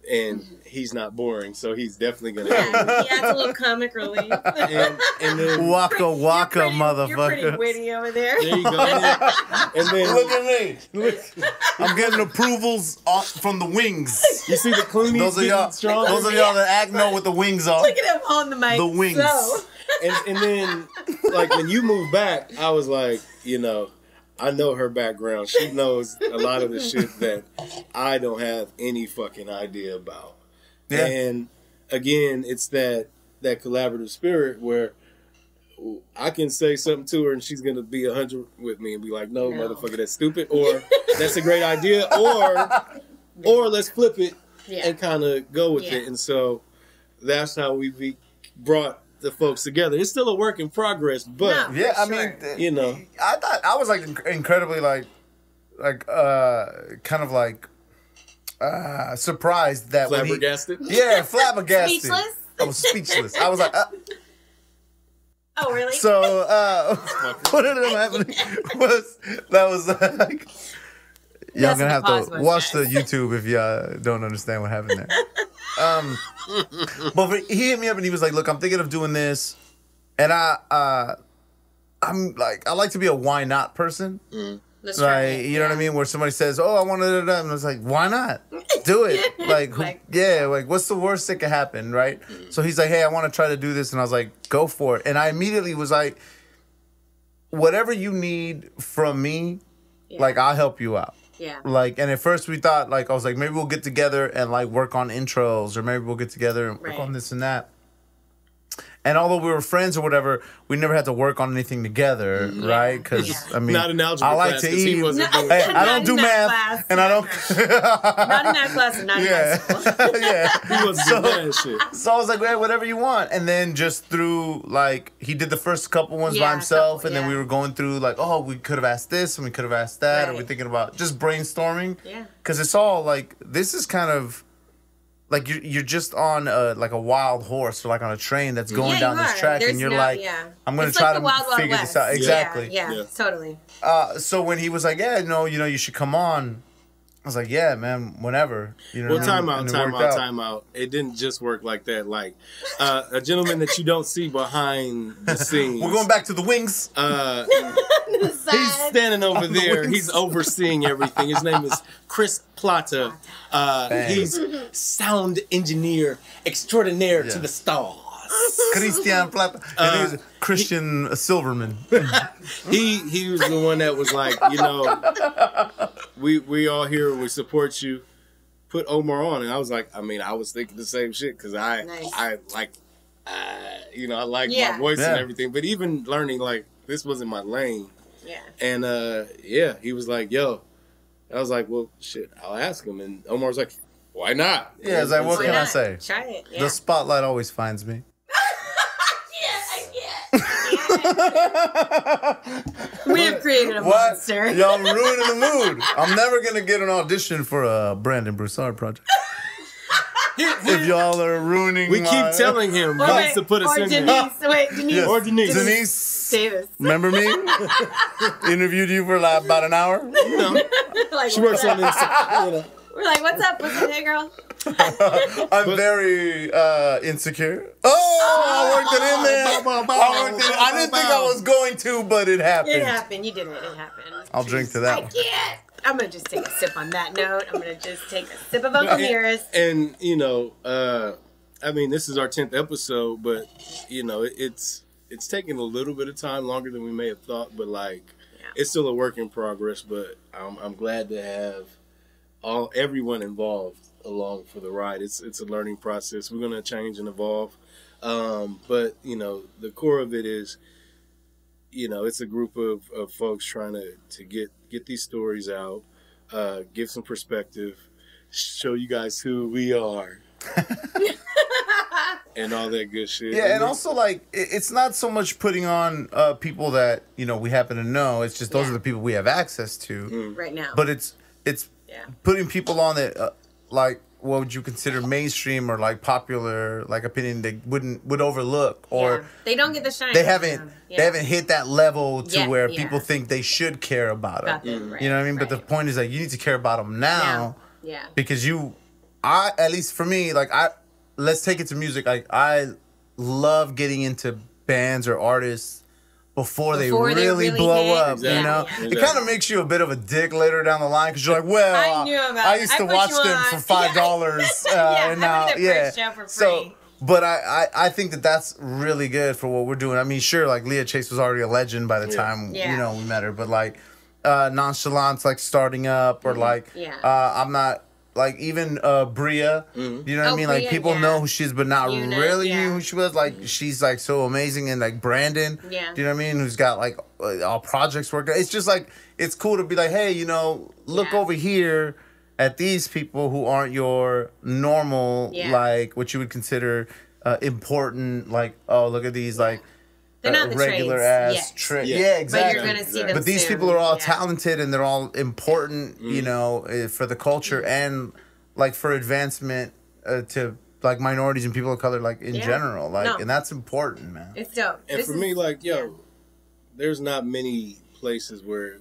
And he's not boring, so he's definitely going to
he adds a little comic relief.
and then,
waka, motherfucker.
You're pretty witty over there.
There you go. And then,
look at me. I'm getting approvals from the wings.
You see the Clooney?
Those of y'all that know what the wings are.
Look at him on the mic.
The wings.
So.
And then, like, when you moved back, I was like, I know her background. She knows a lot of the shit that I don't have any fucking idea about. Yeah. And again, it's that collaborative spirit where I can say something to her and she's going to be 100 with me and be like, no, motherfucker, that's stupid. Or that's a great idea. Or let's flip it and kind of go with it. And so that's how we brought the folks together. It's still a work in progress, but
I mean, I thought I was like incredibly surprised that
flabbergasted.
Flabbergasted.
Speechless.
I was speechless. I was like,
oh really?
So what ended up happening was like, y'all gonna have to watch the YouTube if y'all don't understand what happened there. But he hit me up and he was like, look, I'm thinking of doing this. And I'm like, I like to be a why not person.
Let's
like,
try it.
You know what I mean? Where somebody says, oh, I want to do that. And I was like, why not? Do it. Like, what's the worst that could happen, right? So he's like, hey, I want to try to do this. And I was like, go for it. And I immediately was like, whatever you need from me, like, I'll help you out.
Yeah.
Like, and at first we thought, like, I was like, maybe we'll get together and, like, work on intros, or maybe we'll get together and work on this and that. And although we were friends or whatever, we never had to work on anything together, right? Because, I mean,
not an algebra
I like
class,
to eat.
Hey,
I don't do math,
class.
and I don't...
Not in math class and not in high school.
Yeah.
He wasn't doing that shit.
So I was like, hey, whatever you want. And then just through, like, he did the first couple ones by himself, and then we were going through, like, oh, we could have asked this, and we could have asked that, and we're thinking about just brainstorming. Yeah. Because it's all, like, this is kind of... Like, you're just on, like, a wild horse, or, like, on a train that's going down this track, and you're like, I'm going to try to figure this out. Exactly.
Yeah, totally.
So when he was like, yeah, no, you should come on, I was like, yeah, man, whenever. You know,
well, time out. It didn't just work like that. Like, a gentleman that you don't see behind the scenes.
We're going back to the wings.
He's standing over there. He's overseeing everything. His name is Chris Plata. He's sound engineer extraordinaire to the stars.
Christian Plata. And he's Christian Silverman.
He was the one that was like, you know, we all here, we support you. Put Omar on, and I was like, I mean, I was thinking the same shit because I like, you know, I like my voice and everything. But even learning, like, this wasn't my lane. Yeah. And he was like, yo. I was like, well, shit, I'll ask him. And Omar was like, why not?
Yeah, it's like, what can I say?
Try it. Yeah.
The spotlight always finds me.
We have created a monster.
Y'all ruining the mood. I'm never going to get an audition for a Brandon Broussard project. If y'all are ruining
we keep telling him he needs to put us in
there. Denise.
Yes.
Or Denise.
Denise
Davis.
Remember me? Interviewed you for like about an hour.
No.
Like,
she works on this. You know.
We're like, what's up? What's up, hey girl?
I'm very insecure. I worked it in there. I didn't think I was going to, but it happened.
It happened. You did it. It happened.
I'll drink to that.
I can't. I'm going to just take a sip on that note. I'm going to just take a sip of Uncle Nearest.
And, you know, I mean, this is our 10th episode, but, you know, it's taken a little bit of time, longer than we may have thought, but, like, it's still a work in progress, but I'm glad to have everyone involved along for the ride. It's a learning process. We're going to change and evolve. But, you know, the core of it is, you know, it's a group of folks trying to get these stories out, give some perspective, show you guys who we are. And all that good shit.
Yeah, and also, like, it's not so much putting on people that, you know, we happen to know. It's just those are the people we have access to.
Right now.
But it's putting people on that, like, what would you consider mainstream or, like, popular, like, opinion they would overlook. Or
they don't get the shine.
They haven't hit that level to where people think they should care about them.
Right,
you know what I mean? But the point is, like, you need to care about them now.
Yeah.
Because at least for me, like, let's take it to music. Like, I love getting into bands or artists before they really blow up.
Exactly.
You know,
Exactly.
It kind of makes you a bit of a dick later down the line because you're like, well, I used to watch them for $5, and now,
show for free.
So, but I think that's really good for what we're doing. I mean, sure, like Leah Chase was already a legend by the time you know we met her, but like Nonchalant's like starting up, or like I'm not. Like, even Bria, you know what I mean? Like, people know who she is, but not really knew who she was. Like, she's, like, so amazing. And, like, Brandon, do you know what I mean? Who's got, like, all projects working. It's just, like, it's cool to be like, hey, you know, look over here at these people who aren't your normal, like, what you would consider important. Like, oh, look at these, like,
they're not the
regular ass trick. Yeah, exactly.
But you're gonna see them
But these people are all talented and they're all important, you know, for the culture and like for advancement to like minorities and people of color, like in general, like, and that's important, man.
It's dope.
And for me, like, there's not many places where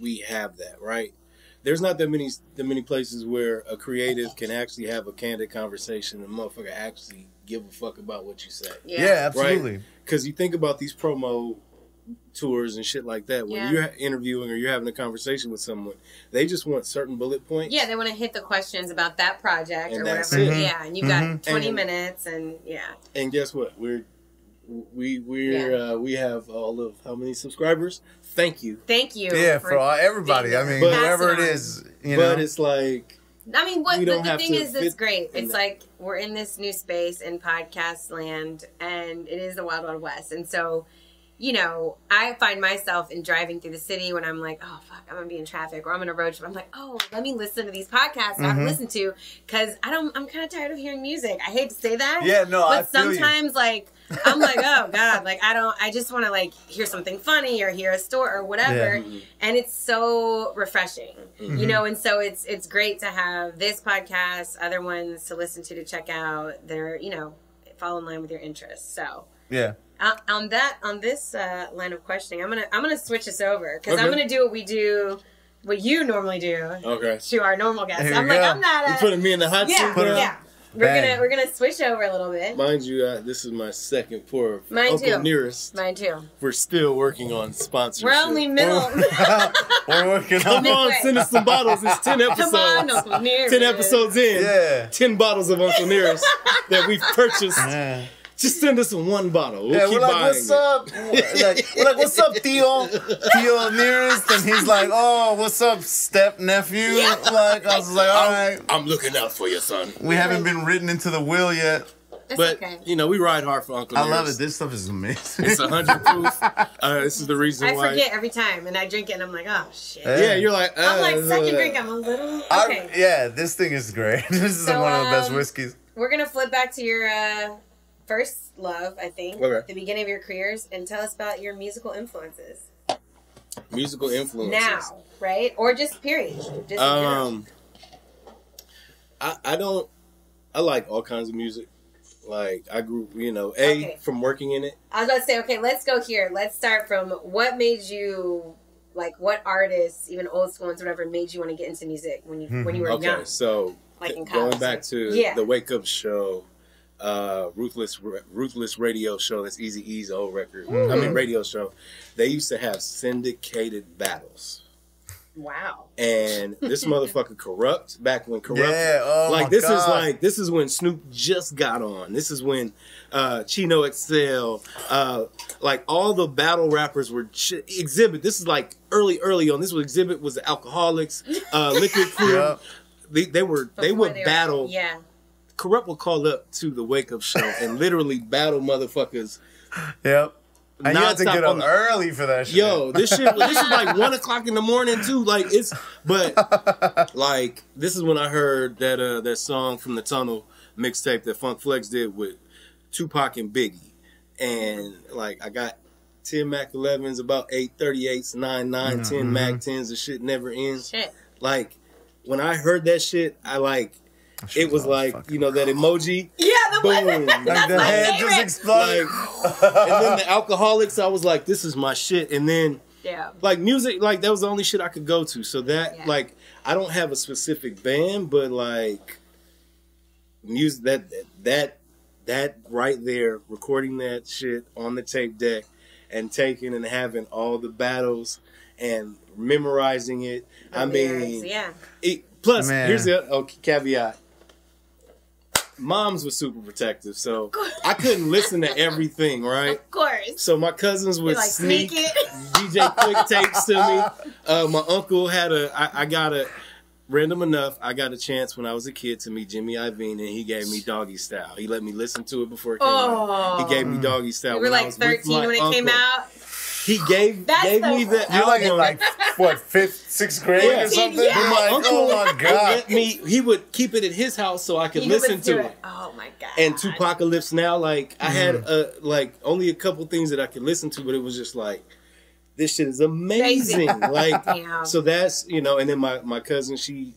we have that, right? There's not that many places where a creative can actually have a candid conversation and a motherfucker actually give a fuck about what you say.
Yeah, absolutely.
Because you think about these promo tours and shit like that. When you're interviewing or you're having a conversation with someone, they just want certain bullet points.
Yeah, they want to hit the questions about that project
and
or
that's
whatever.
It.
Yeah, and you got 20 minutes and
And guess what? we have all of how many subscribers? Thank you.
Yeah, for everybody. I mean, whoever it is, you know.
But it's like,
I mean, the thing is, it's great. It's like we're in this new space in podcast land, and it is the Wild Wild West. And so, you know, I find myself in driving through the city when I'm like, oh, fuck, I'm going to be in traffic, or I'm on a road trip. I'm like, oh, let me listen to these podcasts I haven't listened to, because I'm kind of tired of hearing music. I hate to say that.
Yeah, no,
but sometimes, like, I'm like, oh, God, like, I just want to, like, hear something funny or hear a story or whatever. Yeah. And it's so refreshing, you know? And so it's great to have this podcast, other ones to listen to check out that are, you know, fall in line with your interests. So,
yeah.
On this line of questioning, I'm gonna switch this over because I'm gonna do what you normally do.
Okay.
To our normal guests. I'm like, I'm not.
You putting me in the hot seat.
Yeah. We're gonna switch over a little bit.
Mind you, this is my second pour of
Uncle
Nearest.
Mine too.
We're still working on sponsorship.
We're only middle.
We're working on.
Come on, send us some bottles. It's 10 episodes.
Come on, Uncle Nearest.
10 episodes in.
Yeah.
10 bottles of Uncle Nearest that we've purchased. Yeah. Just send us one bottle. We'll keep
we're like,
buying
what's up? We're like, what's up, Theo? Theo Nearest, and he's like, oh, what's up, step nephew? Yeah. Like, I was like, all right.
I'm looking out for you, son.
We haven't been written into the will yet.
But
you know, we ride hard for Uncle Nearest.
I love it. This stuff is amazing.
It's 100 proof. This is the reason why
I forget every time, and I drink it, and I'm like, oh shit.
Yeah, you're like,
I'm like second drink. I'm a little okay.
Yeah, this thing is great. This is one of the best whiskeys.
We're gonna flip back to your first love, I think, the beginning of your careers, and tell us about your musical influences.
Musical influences
now, right? Or just period. Just
I like all kinds of music. Like, I grew, you know, from working in it.
I was about to say, okay, let's go here. Let's start from what made you, like, what artists, even old school ones, whatever, made you want to get into music when you were young?
Okay, so
like in college,
going back to the Wake Up Show, Ruthless radio show, that's Eazy-E's old record. I mean, radio show. They used to have syndicated battles.
Wow.
And this motherfucker Corrupt, back when Corrupt, this is when Snoop just got on. This is when Chino XL, like all the battle rappers were Exhibit. This is like early on. This was Exhibit, was the Alcoholics, Liquid Crew. They would battle.
Yeah.
Corrupt would call up to the Wake Up Show and literally battle motherfuckers.
Yep. And you had to get up early for that shit.
Yo, this is like 1 o'clock in the morning too. Like like this is when I heard that song from the Tunnel mixtape that Funk Flex did with Tupac and Biggie, and like I got 10 Mac 11s, about 838s, 9 10 Mac 10s, the shit never ends.
Shit.
Like when I heard that shit, it was like, you know, that emoji.
Yeah,
boom.
Like the head just exploded.
And then the Alcoholics, I was like, this is my shit. And then, like, music, like, that was the only shit I could go to. So that, like, I don't have a specific band, but, like, music, that right there, recording that shit on the tape deck and taking and having all the battles and memorizing it. Plus, here's the caveat. Moms were super protective, so I couldn't listen to everything, right?
Of course.
So my cousins would
like,
sneak DJ Quick tapes to me. My uncle had random enough, I got a chance when I was a kid to meet Jimmy Iovine, and he gave me Doggy Style. He let me listen to it before it came out. He gave me Doggy Style.
You were like 13 when it came out?
He gave me the album.
You're like in like what, 5th, 6th grade or something?
Yeah.
My uncle, oh my god!
He would keep it at his house so I could listen to it.
Oh my god!
And Tupacalypse Now, like I had like only a couple things that I could listen to, but it was just like, this shit is amazing. Like, so that's, you know. And then my cousin, she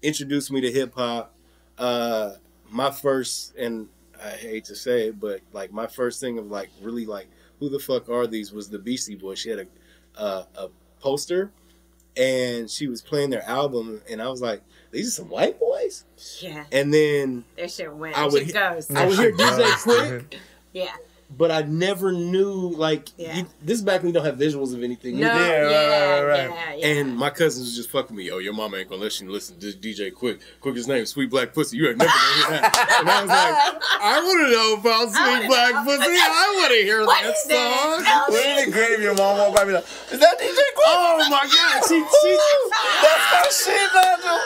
introduced me to hip hop. My first, and I hate to say it, but like my first thing of like really like, who the fuck are these, was the Beastie Boys. She had a poster, and she was playing their album, and I was like, these are some white boys?
Yeah.
And then
their shit went.
I would hear DJ Quick.
Yeah.
but I never knew, like, this is back when you don't have visuals of anything.
No, right.
And my cousins was just fucking me. Oh, your mama ain't gonna let you listen to this DJ Quickest name, Sweet Black Pussy. You ain't never gonna hear that. And I was like, I want to know about Sweet Black Pussy. I want to hear that song.
Wouldn't it great if your mom walked by me like, is that DJ Quick?
Oh my God,
that's my shit, Nigel.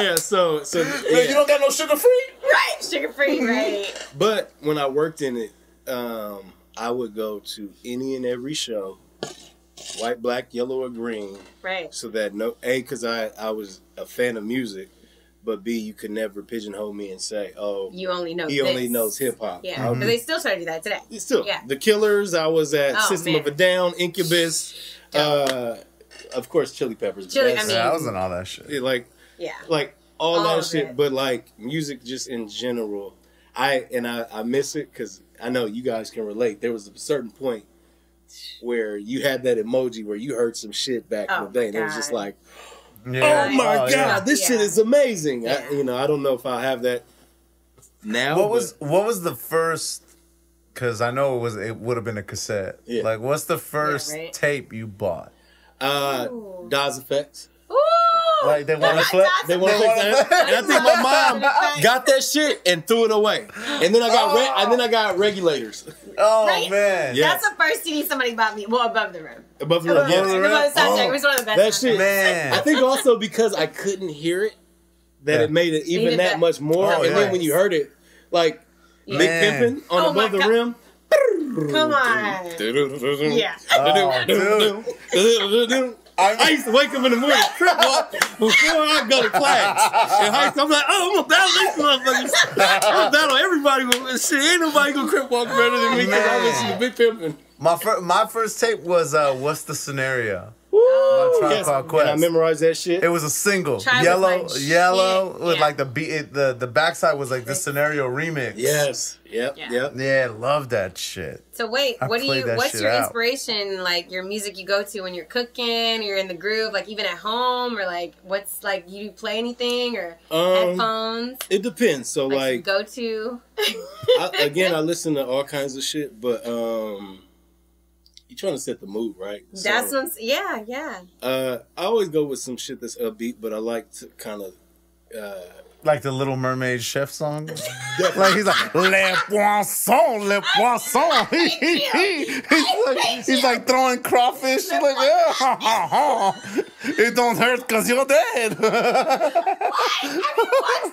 Yeah, so
You don't got no sugar free?
Right, sugar free, right.
But when I worked in it, I would go to any and every show, white, black, yellow, or green.
Right.
So that because I was a fan of music, but B, you could never pigeonhole me and say, oh,
you only know
he only knows hip hop.
Yeah, but they still try to do that today.
Still, The Killers. I was at System of a Down, Incubus, of course, Chili Peppers.
I wasn't all that shit.
Like all that shit, but like music just in general. I miss it because I know you guys can relate. There was a certain point where you had that emoji where you heard some shit back in the day, and it was just like, oh my God, this shit is amazing. Yeah. I don't know if I have that now.
What was the first? Because I know it would have been a cassette. Yeah. Like, what's the first tape you bought?
Dawes Effects.
Ooh,
like they want to flip.
They want to flip that. And I think my mom got that shit and threw it away. And then I got Regulators.
Oh man,
that's the first CD somebody bought me. Well, Above the Rim.
Above the Rim.
It was one of the best.
That shit, man. I think also because I couldn't hear it, that it made it even that much more. Then when you heard it, like Big Pimpin' on Above the Rim.
Come on. Yeah.
I used to wake up in the morning, trip walk before I go to class. In high school, I'm like, I'm gonna battle these motherfuckers. I'm gonna battle everybody. Shit, ain't nobody gonna crip walk better than me because I listen to Big Pimpin'.
My first tape was What's the Scenario?
Yes, Quest. I memorized that shit.
It was a single, yellow with like the beat. The backside was like the Scenario remix.
Yes. Yep.
Yeah, love that shit.
So wait, what's your inspiration? Like your music you go to when you're cooking, you're in the groove, like even at home, or like what's like you play anything or headphones?
It depends. So like
go to.
I listen to all kinds of shit, but you're trying to set the mood, right?
That's yeah.
I always go with some shit that's upbeat, but I like to kind of
like the Little Mermaid chef song. Like he's like les poissons, les poissons. He's like throwing crawfish. He's like, it don't hurt because you're dead.
What's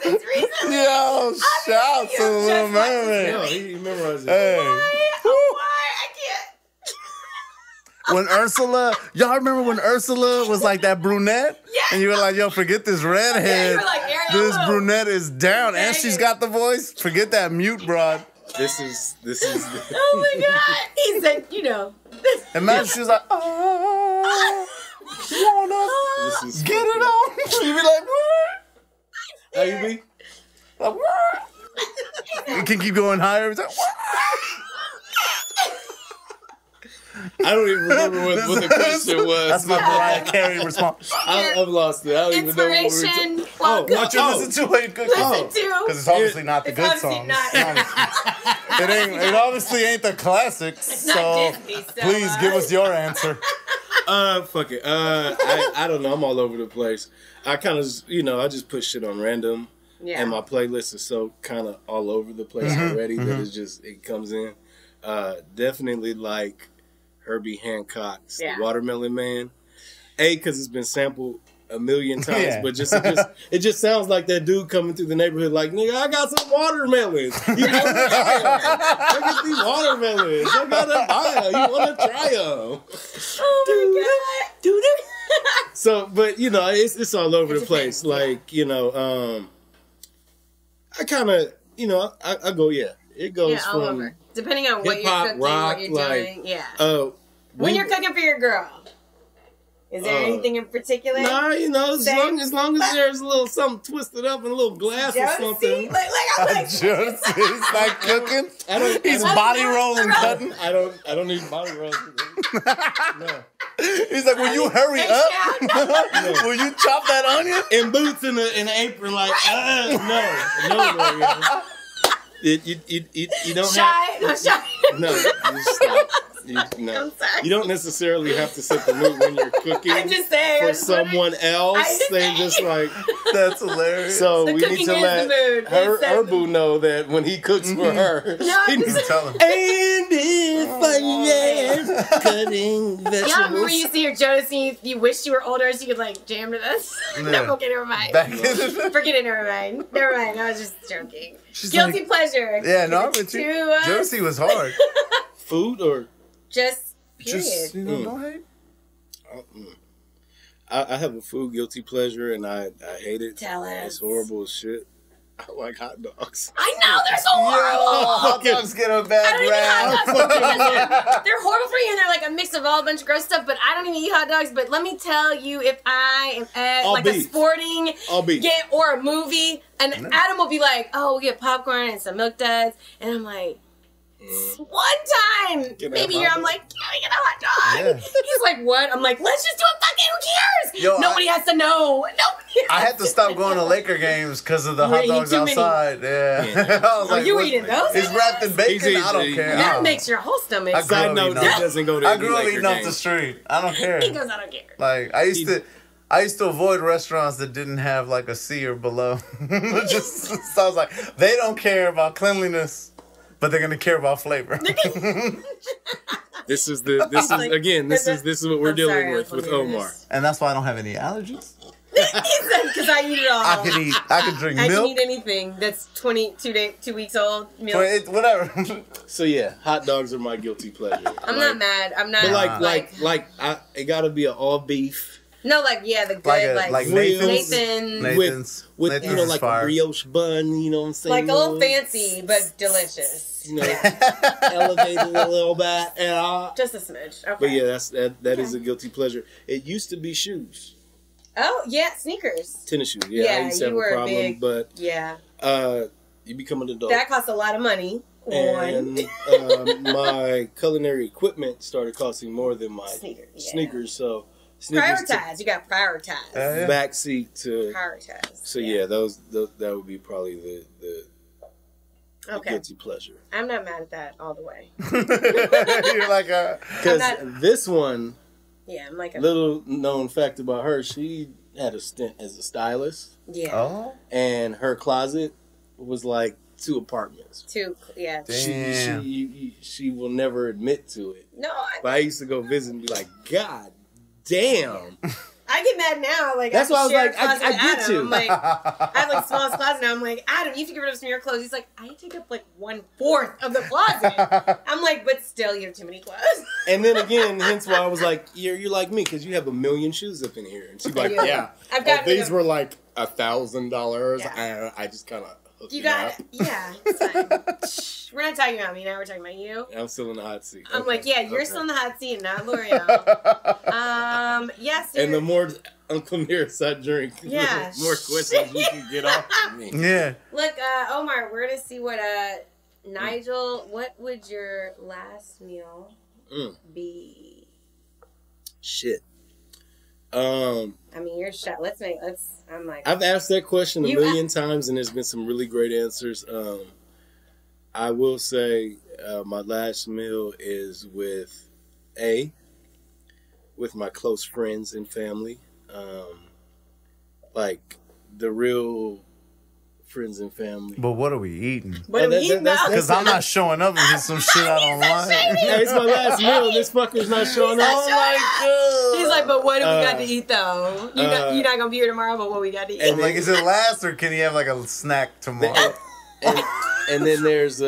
this reason?
Yo, shout to the Little Mermaid.
Yo, he memorized it.
Hey.
Why? I can't.
When y'all remember when Ursula was like that brunette?
Yeah.
And you were like, yo, forget this redhead.
You were like,
this brunette is down. And she's got the voice. Forget that mute broad.
This is.
Oh my God. He's like,
Imagine she was like, oh, wanna get it on. You'd be like, what?
How you be?
Like, what? You can keep going higher. It's like, what?
I don't even remember what the question was.
That's my Mariah Carey response.
I've lost it. I don't even know what
Inspiration.
What you listen to when you cook?
Listen to.
Because it's obviously not the good songs. It obviously ain't the classics. So please give us your answer.
Fuck it. I don't know. I'm all over the place. I kind of, I just put shit on random. Yeah. And my playlist is so kind of all over the place already that it comes in. Definitely like Herbie Hancock's The Watermelon Man. Because it's been sampled a million times, but it just sounds like that dude coming through the neighborhood like, nigga, I got some watermelons. You want to try them? I got these watermelons. I got to buy them. You want to try them?
Oh my God.
So, but, it's all over the place. Like, I kind of, I go, it goes
all
from
over. Depending on what you're cooking,
rock,
what you're doing. When you're cooking for your girl, is there anything in particular?
Nah, as long as there's a little something twisted up in a little glass or something.
I'm like,
He's like cooking. He's body rolling, cutting.
I don't need body rolls. No.
He's like, will you hurry up? Will you chop that onion?
In boots and an apron, like, no. You don't
shy.
No, stop. No. You don't necessarily have to set the mood when you're cooking.
I'm just saying,
for someone else. They just like
that's hilarious.
So we need to let her boo know that when he cooks for her, he needs to tell him. And if cutting vegetables.
Yeah, remember you see your Josie, you wished you were older so you could like jam to this.
Yeah.
No, okay, never mind. Forget it, never mind. Never mind. I was just joking.
She's
Guilty
like,
pleasure.
Yeah, no, I'm with you. Josie was hard.
Food or
just period.
Just, you know, no hate.
I have a food guilty pleasure and I hate it.
Tell us.
It's horrible as shit. I like hot dogs.
I know, they're so horrible.
Hot dogs get a bad rap.
They're horrible for you, and they're like a mix of all a bunch of gross stuff, but I don't even eat hot dogs. But let me tell you, if I am at like a sporting game or a movie, and Adam will be like, oh, we'll get popcorn and some milk duds, and I'm like, one time, maybe here, I'm like, can we get a hot dog? Yeah. He's like, what? I'm like, let's just do it. Fucking who cares? Yo, nobody has to know.
I had to stop going to Laker games because of the hot dogs outside. Yeah. I was like,
you eating those?
It's wrapped in bacon. I don't care.
That makes your whole stomach.
Side note, that doesn't go to
I grew up eating off the street. I don't care.
He goes, I don't care.
Like, I used to avoid restaurants that didn't have like a C or below. So I was like, they don't care about cleanliness. But they're gonna care about flavor.
This is what we're dealing with Omar.
And that's why I don't have any allergies.
Because I eat it all.
I can drink milk.
I can eat anything that's 2 weeks old. Milk.
Whatever.
So yeah, hot dogs are my guilty pleasure.
I'm not mad. I'm not.
But it gotta be an all beef.
No, the good, like
Nathan's. With you know, like a brioche bun, you know what I'm saying?
Like a little fancy, but delicious.
You know, elevated a little bit.
Just a smidge. Okay.
But yeah, that is a guilty pleasure. It used to be shoes.
Oh, yeah, sneakers.
Tennis shoes. Yeah, I used to have a problem, but you become an adult.
That costs a lot of money.
And my culinary equipment started costing more than my sneakers, so...
Prioritize. You got to prioritize.
Backseat to
prioritize.
So that would be probably the guilty pleasure.
I'm not mad at that all the way.
You're like
because this one.
Yeah, I'm like a
little known fact about her. She had a stint as a stylist.
Yeah.
Oh.
And her closet was like 2 apartments.
2. Yeah.
Damn.
She will never admit to it.
No.
But I used to go visit and be like, God. Damn.
I get mad now. Like
that's why I was like, I get
Adam.
you.
I'm like, I have like smallest closet now. I'm like, Adam, you have to get rid of some of your clothes. He's like, I take up like 1/4 of the closet. I'm like, but still, you have too many clothes.
And then again, hence why I was like, you're like me because you have a million shoes up in here. And she's like, yeah, these were like $1,000. Yeah. I just kind of.
You got it. Yeah, it's fine. We're not talking about me now. We're talking about you.
I'm still in the hot seat.
I'm like, yeah, you're still in the hot seat, not L'Oreal. Yes.
And the more Uncle Nearest I drink, the more questions you can get off of me.
Yeah.
Look, Omar, we're gonna see what Nigel. What would your last meal be?
Shit.
I mean, you're shot. I'm like.
I've asked that question a million times, and there's been some really great answers. I will say my last meal is with my close friends and family, like the real friends and family.
But what are we eating?
What are we eating now?
Because I'm not showing up and get some shit out online.
Hey, it's my last meal. This fucker's not showing up.
Oh my God. He's like, but what do we got to eat though? You're not gonna be here tomorrow, but what we got to eat?
And like, is it last or can you have like a snack tomorrow?
And then there's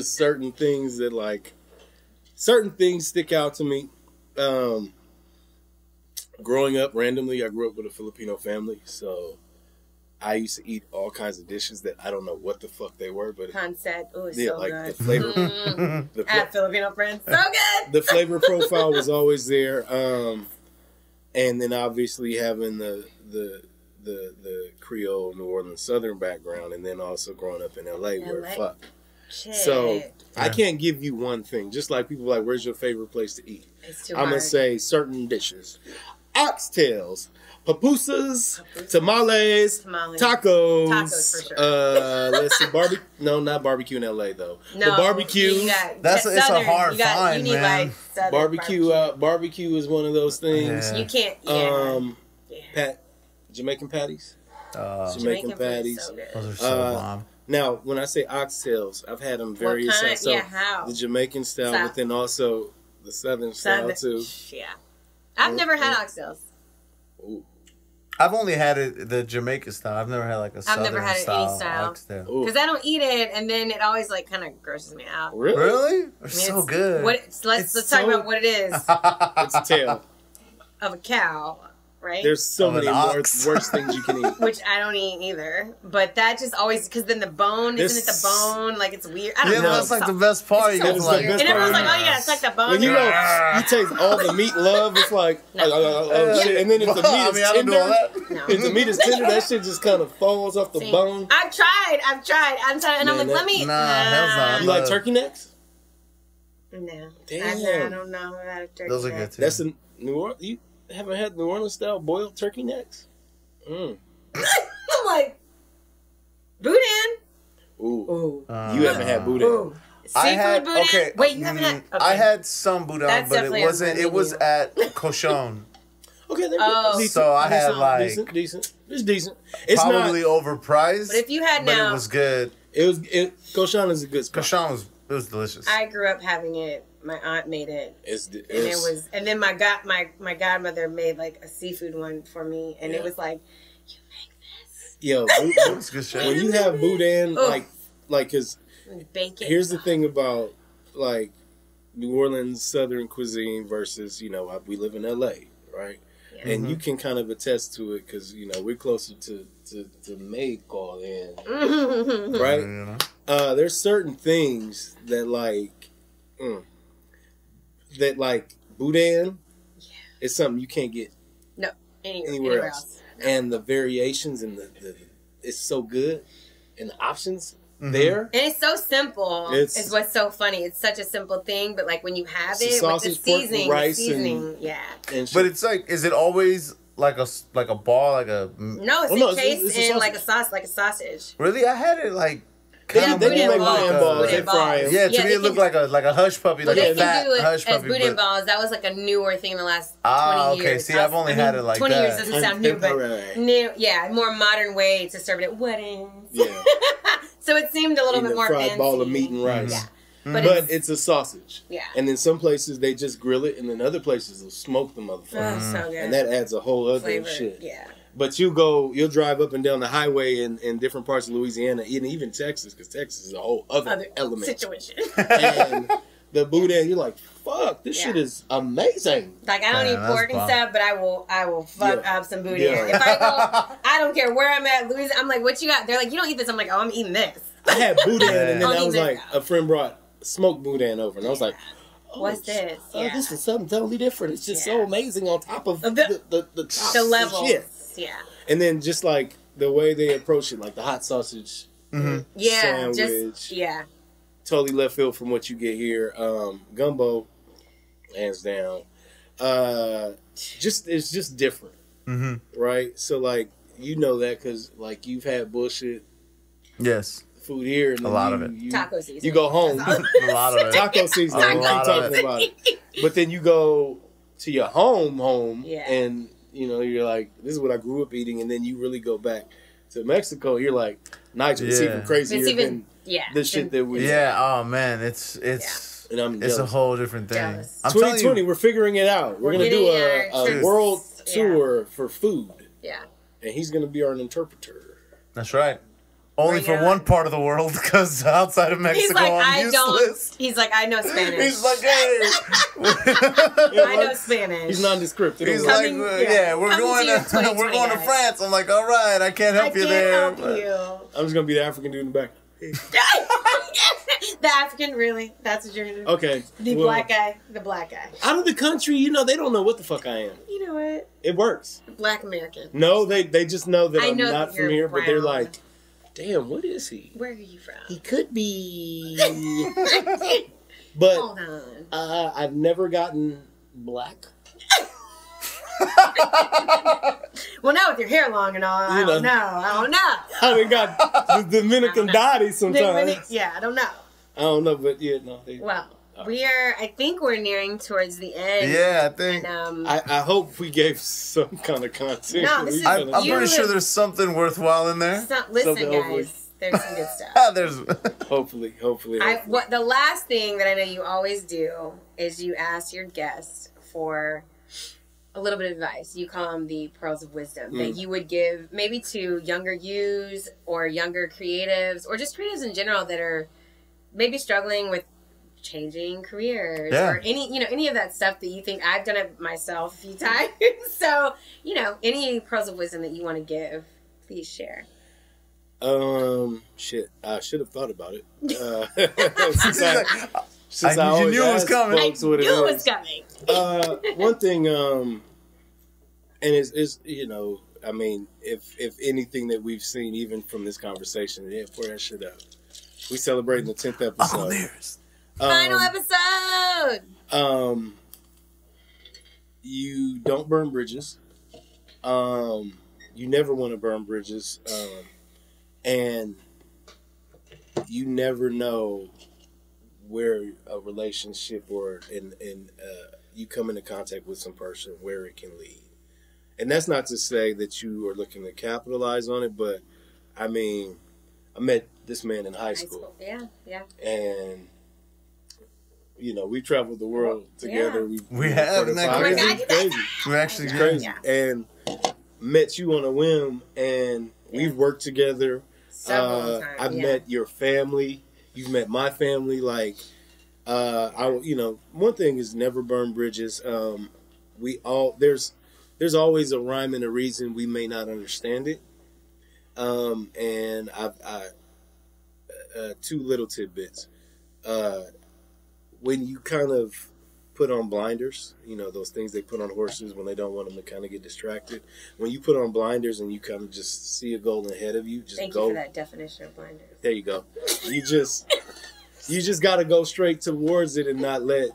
certain things that certain things stick out to me. Growing up randomly, I grew up with a Filipino family, so I used to eat all kinds of dishes that I don't know what the fuck they were, but
Pancit, so
like
good.
the flavor.
At Filipino friends, so good.
The flavor profile was always there, and then obviously having the Creole, New Orleans, Southern background, and then also growing up in LA. Where fuck.
Shit.
So I can't give you one thing. Just like people are like, where's your favorite place to eat?
It's too
I'm
hard.
gonna say certain dishes. oxtails, pupusas, tamales, tacos.
Tacos for sure.
Let's see, barbecue. No, not barbecue in LA though.
No,
but barbecue.
It's a hard find, man.
Like barbecue. Barbecue is one of those things.
Yeah. You can't.
Jamaican patties.
Jamaican
patties.
So good.
Those are so bomb.
Now, when I say oxtails, I've had them various styles. So
how?
The Jamaican style, but then also the Southern style too.
Yeah, I've never had oxtails.
Ooh.
I've only had it the Jamaican style. I've never had like a Southern style. I've never had any style
because I don't eat it, and then it always like kind of grosses me out.
Really?
They're so good.
Let's talk about what it is.
It's a tail
of a cow, right?
There's so many worse things you can eat,
which I don't eat either. But that just always because then the bone isn't it the bone? Like it's weird. I don't know.
That's like the best part.
And everyone's like, oh yeah, it's like the bone.
When you taste all the meat love, it's like shit. And then if the meat is tender, if the meat is tender, that shit just kind of falls off the bone.
I've tried. I'm trying, and I'm like, let me.
Nah.
You like turkey necks?
No.
Damn.
I don't know about a turkey.
Those are good too.
That's a New Orleans. You haven't had New Orleans style boiled turkey necks?
I'm like, boudin.
Ooh. You haven't had boudin.
Seafood boudin?
Okay.
Wait, you haven't had? Okay.
I had some boudin, but it wasn't. It was at Cochon.
Okay, decent.
So I had like
decent. It's decent. It's
probably
not
overpriced.
But if you had
it was good.
Cochon is a good spot.
Cochon was delicious.
I grew up having it. My aunt made it, and then my godmother made like a seafood one for me, and it was like, you make this.
Yo,
it's good shit.
When you have boudin, like, cause
bacon.
Here's the thing about like New Orleans Southern cuisine versus we live in LA, right? Yeah. And you can kind of attest to it because we're closer to Macon in, right? There's certain things that boudin is something you can't get anywhere else. No. And the variations and the it's so good and the options there.
And it's so simple. It's what's so funny. It's such a simple thing, but like when you have it
sausage,
with the seasoning,
pork, rice,
and
but it's like, is it always like a ball, like a?
No, it's encased in like a sauce, like a sausage.
Really, I had it like.
They do make boudin balls. They fry them.
Yeah, to me it looked like a hush puppy, like a fat hush puppy.
As boudin balls, that was like a newer thing in the last 20 years.
Okay. See, I've only had it like
20
that.
20 years doesn't sound new, but new, more modern way to serve it at weddings.
Yeah.
So it seemed a little bit more
fried
fancy.
ball of meat and rice.
Yeah.
But it's a sausage.
Yeah.
And then some places they just grill it, and then other places they'll smoke the motherfucker.
Oh, so good.
And that adds a whole other
flavor.
shit.
Yeah.
But you'll drive up and down the highway in different parts of Louisiana, and even Texas, because Texas is a whole other element.
Situation.
And the boudin, you're like, fuck, this shit is amazing.
Like, I don't eat pork and stuff, but I will fuck up some boudin. Yeah. If I go, I don't care where I'm at, Louisiana, I'm like, what you got? They're like, you don't eat this. I'm like, oh, I'm eating this.
I had boudin, and then I was like, a friend brought smoked boudin over, and I was like,
what's this?
This is something totally different. It's just so amazing on top of the
levels.
Shit.
Yeah.
And then just like the way they approach it, like the hot sausage sandwich. Totally left field from what you get here. Gumbo, hands down. It's just different. Right? So like, that because like you've had bullshit.
Yes.
Food here. And
a lot of it.
Taco season.
You go home.
A lot of it.
Taco season. A lot of it. About it. But then you go to your home, and you're like, this is what I grew up eating, and then you really go back to Mexico, you're like, Nigel, it's even crazier than the shit that we
oh man, it's a whole different thing.
2020, we're figuring it out. We're gonna do a world tour for food.
Yeah.
And he's gonna be our interpreter.
That's right. Only for one part of the world, because outside of Mexico, I'm useless.
He's like, I know Spanish.
He's like, hey.
I know Spanish.
He's nondescript.
He's like, we're going to France. I'm like, all right, I can't help you there.
I'm just going to be the African dude in the back.
The African, really? That's what you're going to do?
Okay.
The black guy.
Out of the country, they don't know what the fuck I am.
You know what?
It works.
Black American.
No, they just know that I'm not from here, but they're like, damn, what is he?
Where are you from?
He could be. But
hold on.
I've never gotten black.
Well, now with your hair long and all, I don't know.
How they got the Dominican daddies sometimes.
I don't know.
I don't know, but yeah, no.
I think we're nearing towards the end.
Yeah, I think.
And,
I hope we gave some kind of content.
No, this is,
I'm pretty sure there's something worthwhile in there.
Listen, guys, there's some good stuff.
There's
hopefully.
The last thing that I know you always do is you ask your guests for a little bit of advice. You call them the pearls of wisdom that you would give maybe to younger yous or younger creatives or just creatives in general that are maybe struggling with changing careers or any of that stuff that you think. I've done it myself a few times. So, any pearls of wisdom that you want to give, please share.
Shit, I should have thought about it. Since I
knew it was coming.
I knew it was coming.
One thing, and is I mean, if anything that we've seen even from this conversation, pour that shit out. We celebrating the 10th episode.
Oh, there's
final episode.
You don't burn bridges. You never want to burn bridges. And you never know where a relationship or you come into contact with some person, where it can lead. And that's not to say that you are looking to capitalize on it, but I mean, I met this man in high school.
Yeah.
And we traveled the world together.
We have.
Isn't that crazy?
We're actually
crazy. Yeah. And met you on a whim, and we've worked together. I've met your family. You've met my family. Like, one thing is never burn bridges. There's always a rhyme and a reason. We may not understand it. And two little tidbits. When you kind of put on blinders, those things they put on horses when they don't want them to kind of get distracted. When you put on blinders and you kind of just see a goal ahead of you,
Thank you for that definition of blinders.
There you go. You just got to go straight towards it and not let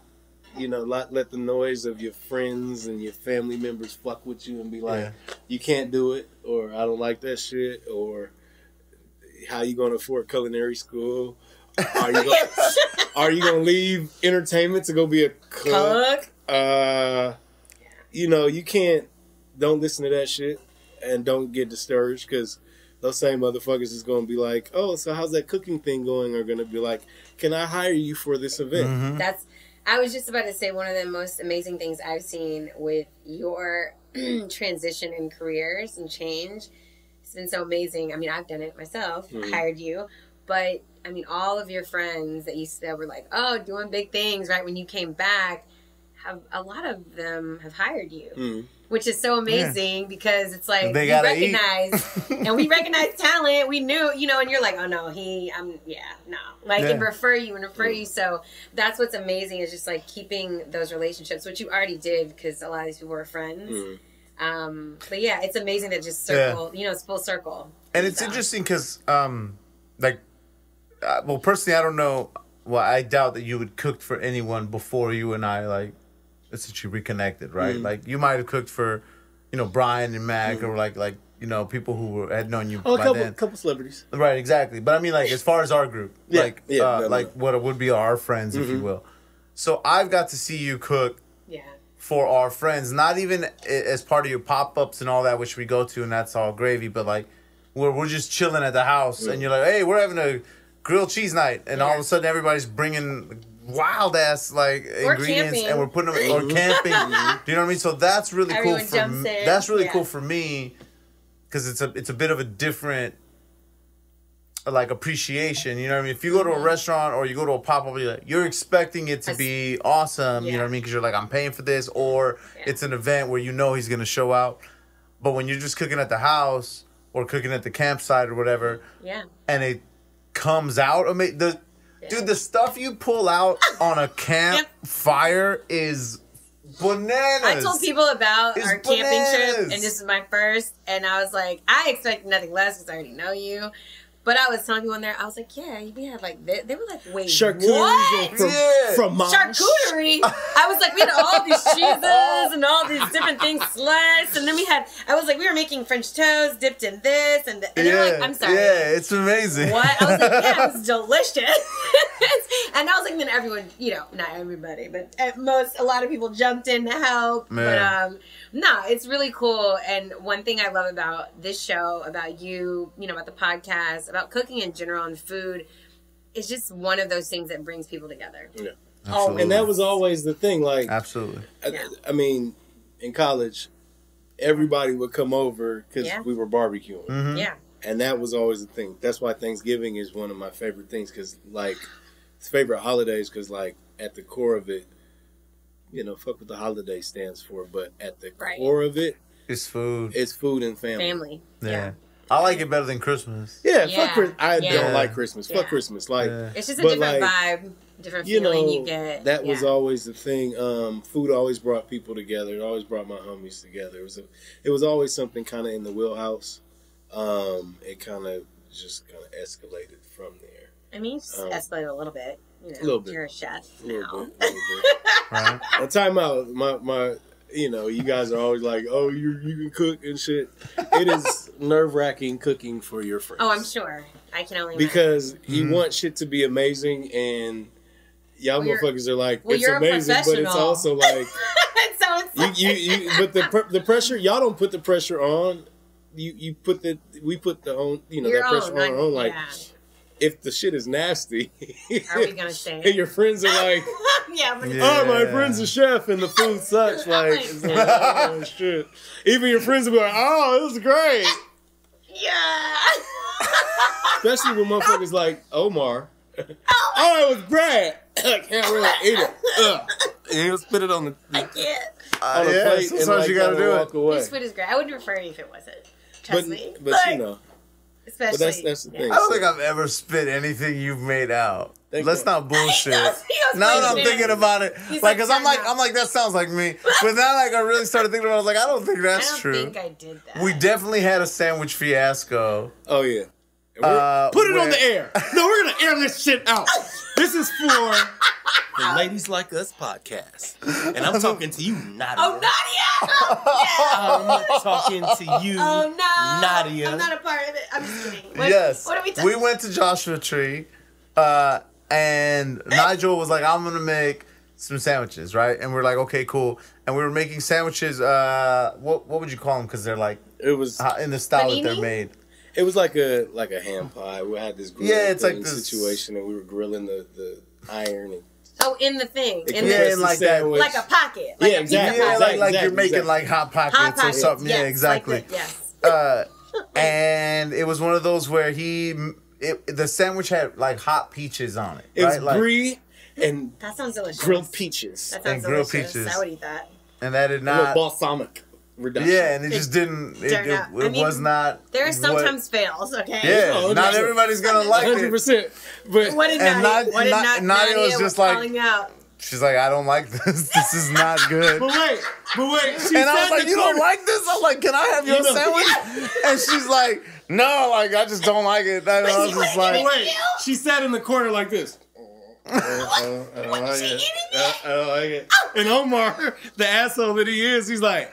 the noise of your friends and your family members fuck with you and be like, you can't do it, or I don't like that shit, or how you going to afford culinary school? Are you gonna leave entertainment to go be a cook? You can't. Don't listen to that shit, and don't get discouraged, because those same motherfuckers is gonna be like, oh, so how's that cooking thing going? Are gonna be like, can I hire you for this event?
Mm-hmm.
I was just about to say, one of the most amazing things I've seen with your transition in careers and change. It's been so amazing. I mean, I've done it myself. Hired you. But, I mean, all of your friends that were like, oh, doing big things, right, when you came back, a lot of them have hired you, which is so amazing because it's like we recognize talent. We knew, and you're like, oh, no, and refer you. So that's what's amazing is just like keeping those relationships, which you already did because a lot of these people were friends. But yeah, it's amazing that just circle, it's full circle.
And it's interesting because, personally, I don't know. Well, I doubt that you would cook for anyone before you and I, essentially reconnected, right? Like, you might have cooked for, Brian and Mac or, people who had known you by then.
A couple celebrities.
Right, exactly. But, I mean, as far as our group, what would be our friends, if you will. So, I've got to see you cook for our friends, not even as part of your pop-ups and all that, which we go to, and that's all gravy, but, we're just chilling at the house, and you're like, hey, we're having a grilled cheese night, and all of a sudden everybody's bringing wild ass ingredients, camping. And we're putting them or camping. Do you know what I mean? So that's really cool for me. That's really cool for me because it's a bit of a different appreciation. You know what I mean? If you go to a restaurant or you go to a pop-up, you're expecting it to be awesome. You know what I mean? Because you're like, I'm paying for this, or it's an event where he's gonna show out. But when you're just cooking at the house or cooking at the campsite or whatever, and it comes out amazing. Dude, the stuff you pull out on a campfire is bananas.
I told people about our camping trip, and this is my first, and I was like, I expect nothing less because I already know you. But I was telling people in there, I was like, yeah, we had like, they were like, wait,
charcuterie
what?
from Mom.
Charcuterie? I was like, we had all these cheeses and all these different things sliced. And then I was like, we were making French toast dipped in this. And they were like, I'm sorry.
Yeah, it's amazing.
What? I was like, yeah, it was delicious. And I was like, then everyone, not everybody, but at most, a lot of people jumped in to help. Man. But no, it's really cool. And one thing I love about this show, about you, about the podcast, about cooking in general and food, it's just one of those things that brings people together.
Yeah. Absolutely. And that was always the thing. Like,
absolutely.
I mean, in college, everybody would come over because we were barbecuing.
Mm-hmm. Yeah.
And that was always the thing. That's why Thanksgiving is one of my favorite things, because, like, it's favorite holidays, because, like, at the core of it, fuck what the holiday stands for, but at the core of it,
it's food.
It's food and family.
Family.
Yeah. I like it better than Christmas.
Yeah, fuck Christmas. I don't like Christmas. Fuck Christmas. Like,
it's just a different vibe, different feeling you get.
That was always the thing. Food always brought people together. It always brought my homies together. It was always something kind of in the wheelhouse. It kind of just escalated from there.
I mean, just escalated a little bit.
A little bit.
You're a chef
now. A little bit.
Right.
Now, time out. My you guys are always like, oh, you can cook and shit. It is nerve-wracking cooking for your friends.
Oh, I'm sure. I can only
because you want shit to be amazing, and y'all motherfuckers are like, it's amazing, but it's also like, but the pressure, y'all don't put the pressure on. We put the own, that pressure on our own. Like, if the shit is nasty,
are we gonna say it?
And your friends are like, my friend's a chef and the food sucks. Like, it's like, oh shit. Even your friends will be like, oh, it was great.
Yeah.
Especially when motherfuckers like Omar. Oh, it was great. I can't really eat it. And he'll spit it on the plate and
sometimes you gotta do
walk away.
This food is great. I wouldn't refer you if it wasn't. Trust me.
But
especially.
But that's the thing.
I don't think I've ever spit anything you've made out. Let's not bullshit.
Now
that I'm thinking about it, because I'm like, that sounds like me. But now, like, I really started thinking about it, I was like, I don't think that's true.
I don't think I did that.
We definitely had a sandwich fiasco.
Oh, yeah. Put it on the air. No, we're going to air this shit out. This is for the Ladies Like Us podcast. And I'm talking to you, Nadia.
Oh, Nadia!
I'm talking to you, Nadia.
I'm not a part of it. I'm just kidding. What are we talking about?
We went to Joshua Tree, and Nigel was like, I'm going to make some sandwiches, right? And we're like, okay, cool. And we were making sandwiches, what would you call them? Because they're like,
it was
in the style that they're made.
It was like a ham pie. We had this grilling situation, and we were grilling the iron. And
in the thing.
Like that.
Like a pocket.
Like exactly.
Like you're making like hot pockets or something.
Yes,
yeah, exactly.
Like
and it was one of those where the sandwich had like hot peaches on it.
It was brie and
that sounds delicious.
Grilled peaches.
That sounds
grilled
delicious.
peaches.
I would eat that.
And that did not.
Balsamic reduction.
Yeah, and it just didn't. It was not.
There are sometimes fails. Okay.
Yeah, not everybody's gonna like
100%. But
what did Nadia
was just like
calling out?
She's like, I don't like this. This is not good.
But wait.
And I was like, you don't like this? I'm like, can I have your sandwich? And she's like, no, like, I just don't like it. And I was just like,
wait. She sat in the corner like this. I don't like it. And Omar, the asshole that he is, he's like,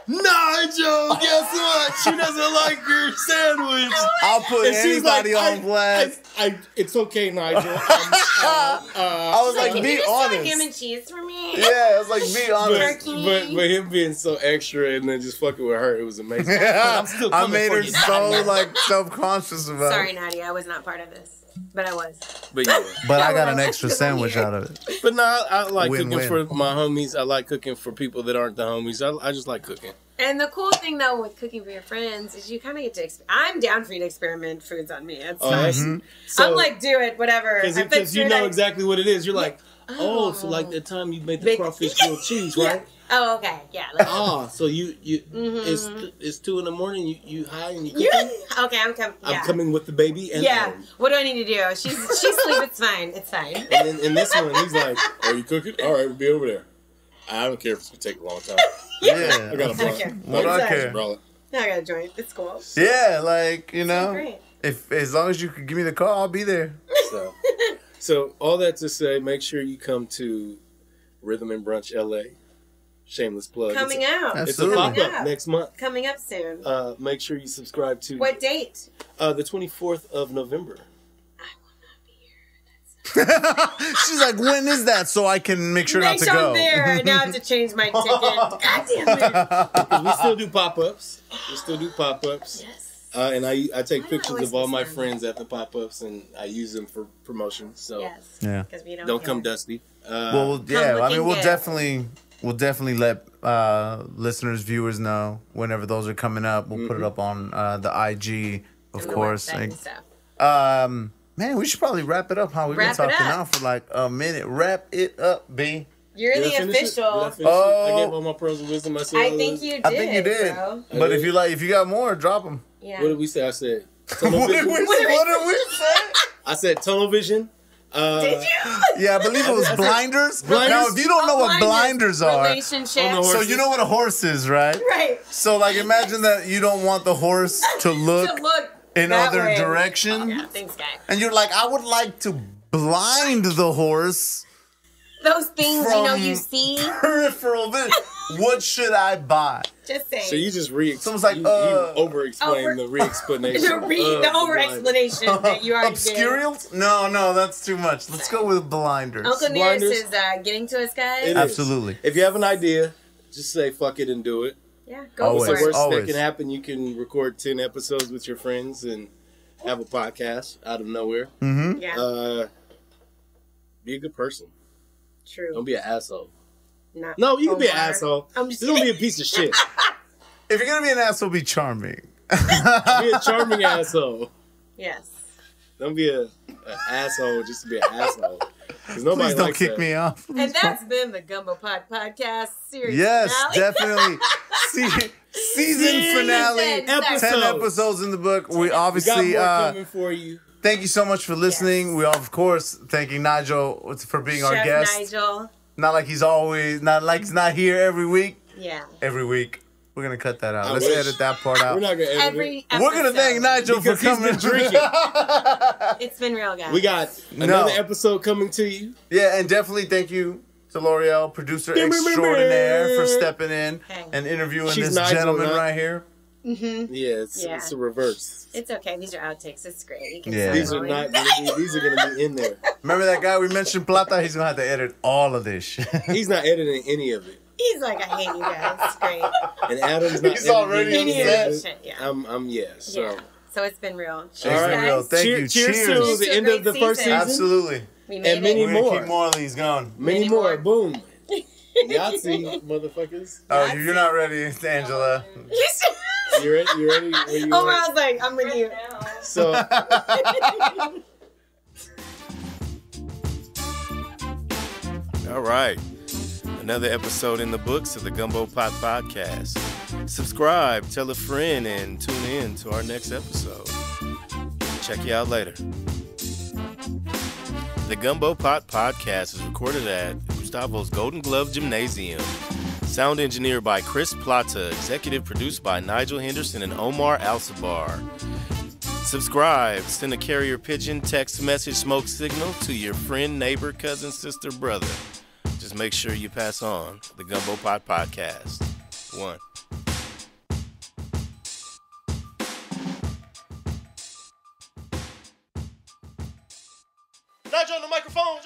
Nigel, guess what? She doesn't like your sandwich.
I'll put anybody on blast.
It's okay, Nigel.
I was like, be honest.
Ham and cheese for me.
Yeah, I was like, be honest.
But him being so extra and then just fucking with her, it was amazing.
I made her so like self-conscious about it.
Sorry, Nadia, I was not part of this. But I was.
But yeah.
But I got an extra sandwich out of it.
But no, I like cooking for my homies. I like cooking for people that aren't the homies. I just like cooking.
And the cool thing, though, with cooking for your friends is you kind of get to... I'm down for you to experiment foods on me. It's fine.
Mm-hmm. So,
I'm like, do it, whatever.
Because you know exactly what it is. You're like, so like the time you made the crawfish grilled cheese, right?
Oh, okay. Yeah.
So you it's 2 a.m. You high and you cooking?
Okay, I'm coming. Yeah.
I'm coming with the baby. And
what do I need to do? She's asleep. It's fine. It's fine.
And then in this one, he's like, "Are you cooking? All right, we'll be over there." I don't care if it's gonna take a long time.
Yeah,
I got a
What do I care?
No, I got a joint. It's cool.
Yeah, like, you know.
Great.
as long as you can give me the call, I'll be there.
So all that to say, make sure you come to Rhythm and Brunch LA. Shameless plug.
Coming out.
It's a pop-up next month.
Coming up soon.
Make sure you subscribe to...
What date?
The 24th of November.
I will not be here.
She's like, when is that? So I can make sure not to go.
I'm there. Now I have to change my ticket. God damn it.
Because we still do pop-ups.
Yes.
And I take pictures of all my friends at the pop-ups, and I use them for promotion. So
yes.
Yeah.
We
don't come dusty.
Well, yeah. I mean, we'll definitely let listeners, viewers know whenever those are coming up. We'll put it up on the IG, of course. Man, we should probably wrap it up. How we've been talking now for like a minute. Wrap it up, B.
You're the official.
I gave all my pearls of wisdom. I
think you did. Bro.
But if you got more, drop them.
Yeah.
What did we say? I said.
What did we say?
I said tunnel vision.
Did you?
Yeah, I believe it was blinders. Now, if you don't know what blinders are, so you know what a horse is, right?
Right.
So, like, imagine that you don't want the horse to look in other direction.
Yeah, thanks, guy.
And you're like, I would like to blind the horse.
Those things, you see.
Peripheral vision. What should I buy?
Just saying.
So you just
someone's like,
you over-explain the re-explanation.
the over-explanation that you already
Obscurial?
did.
No, that's too much. Let's go with blinders.
Uncle Nearest is getting to us, guys.
Absolutely.
If you have an idea, just say fuck it and do it.
Yeah, go for it.
What's the worst that can happen? You can record 10 episodes with your friends and have a podcast out of nowhere.
Mm-hmm.
Yeah.
Be a good person.
True.
Don't be an asshole.
No,
you can be an asshole. Just don't be a piece of shit.
If you're gonna be an asshole, be charming.
Be a charming asshole.
Yes.
Don't be an asshole just to be an asshole.
Please don't kick me off.
And that's been the Gumbo Pot Podcast series.
Yes,
finale.
definitely. Season finale. 10 episodes in the book. We obviously
got more coming for you.
Thank you so much for listening. Yes. We of course thanking Nigel for being our guest.
Nigel.
Not like he's not here every week.
Yeah.
Every week. We're gonna cut that out. Let's edit that part out.
We're not gonna edit it.
We're gonna thank Nigel for coming.
He's been drinking.
It's been real, guys.
We got another episode coming to you.
Yeah, and definitely thank you to Lorielle, producer extraordinaire, for stepping in and interviewing this gentleman right here.
Mm-hmm.
Yeah, it's a reverse.
It's okay. These are outtakes. It's great.
These are not gonna be. These are gonna be in there.
Remember that guy we mentioned, Plata? He's gonna have to edit all of this.
He's not editing any of it.
He's like, I hate you guys. It's great.
And Adam's not.
He's already
any of this shit. Yeah.
So.
So it's been real.
All right, thank you.
Cheers to the end of the first season.
Absolutely.
We made
and many more.
Keep more of these going.
Many more. Boom. Yahtzee, motherfuckers.
Oh, you're not ready, Angela.
You ready? You ready?
Omar, I was like, I'm with you.
So. All right. Another episode in the books of the Gumbo Pot Podcast. Subscribe, tell a friend, and tune in to our next episode. Check you out later. The Gumbo Pot Podcast is recorded at Gustavo's Golden Glove Gymnasium. Sound engineered by Chris Plata. Executive produced by Nigel Henderson and Omar Alcibar. Subscribe. Send a carrier pigeon, text message, smoke signal to your friend, neighbor, cousin, sister, brother. Just make sure you pass on the Gumbo Pot Podcast. 1. Nigel on the microphone.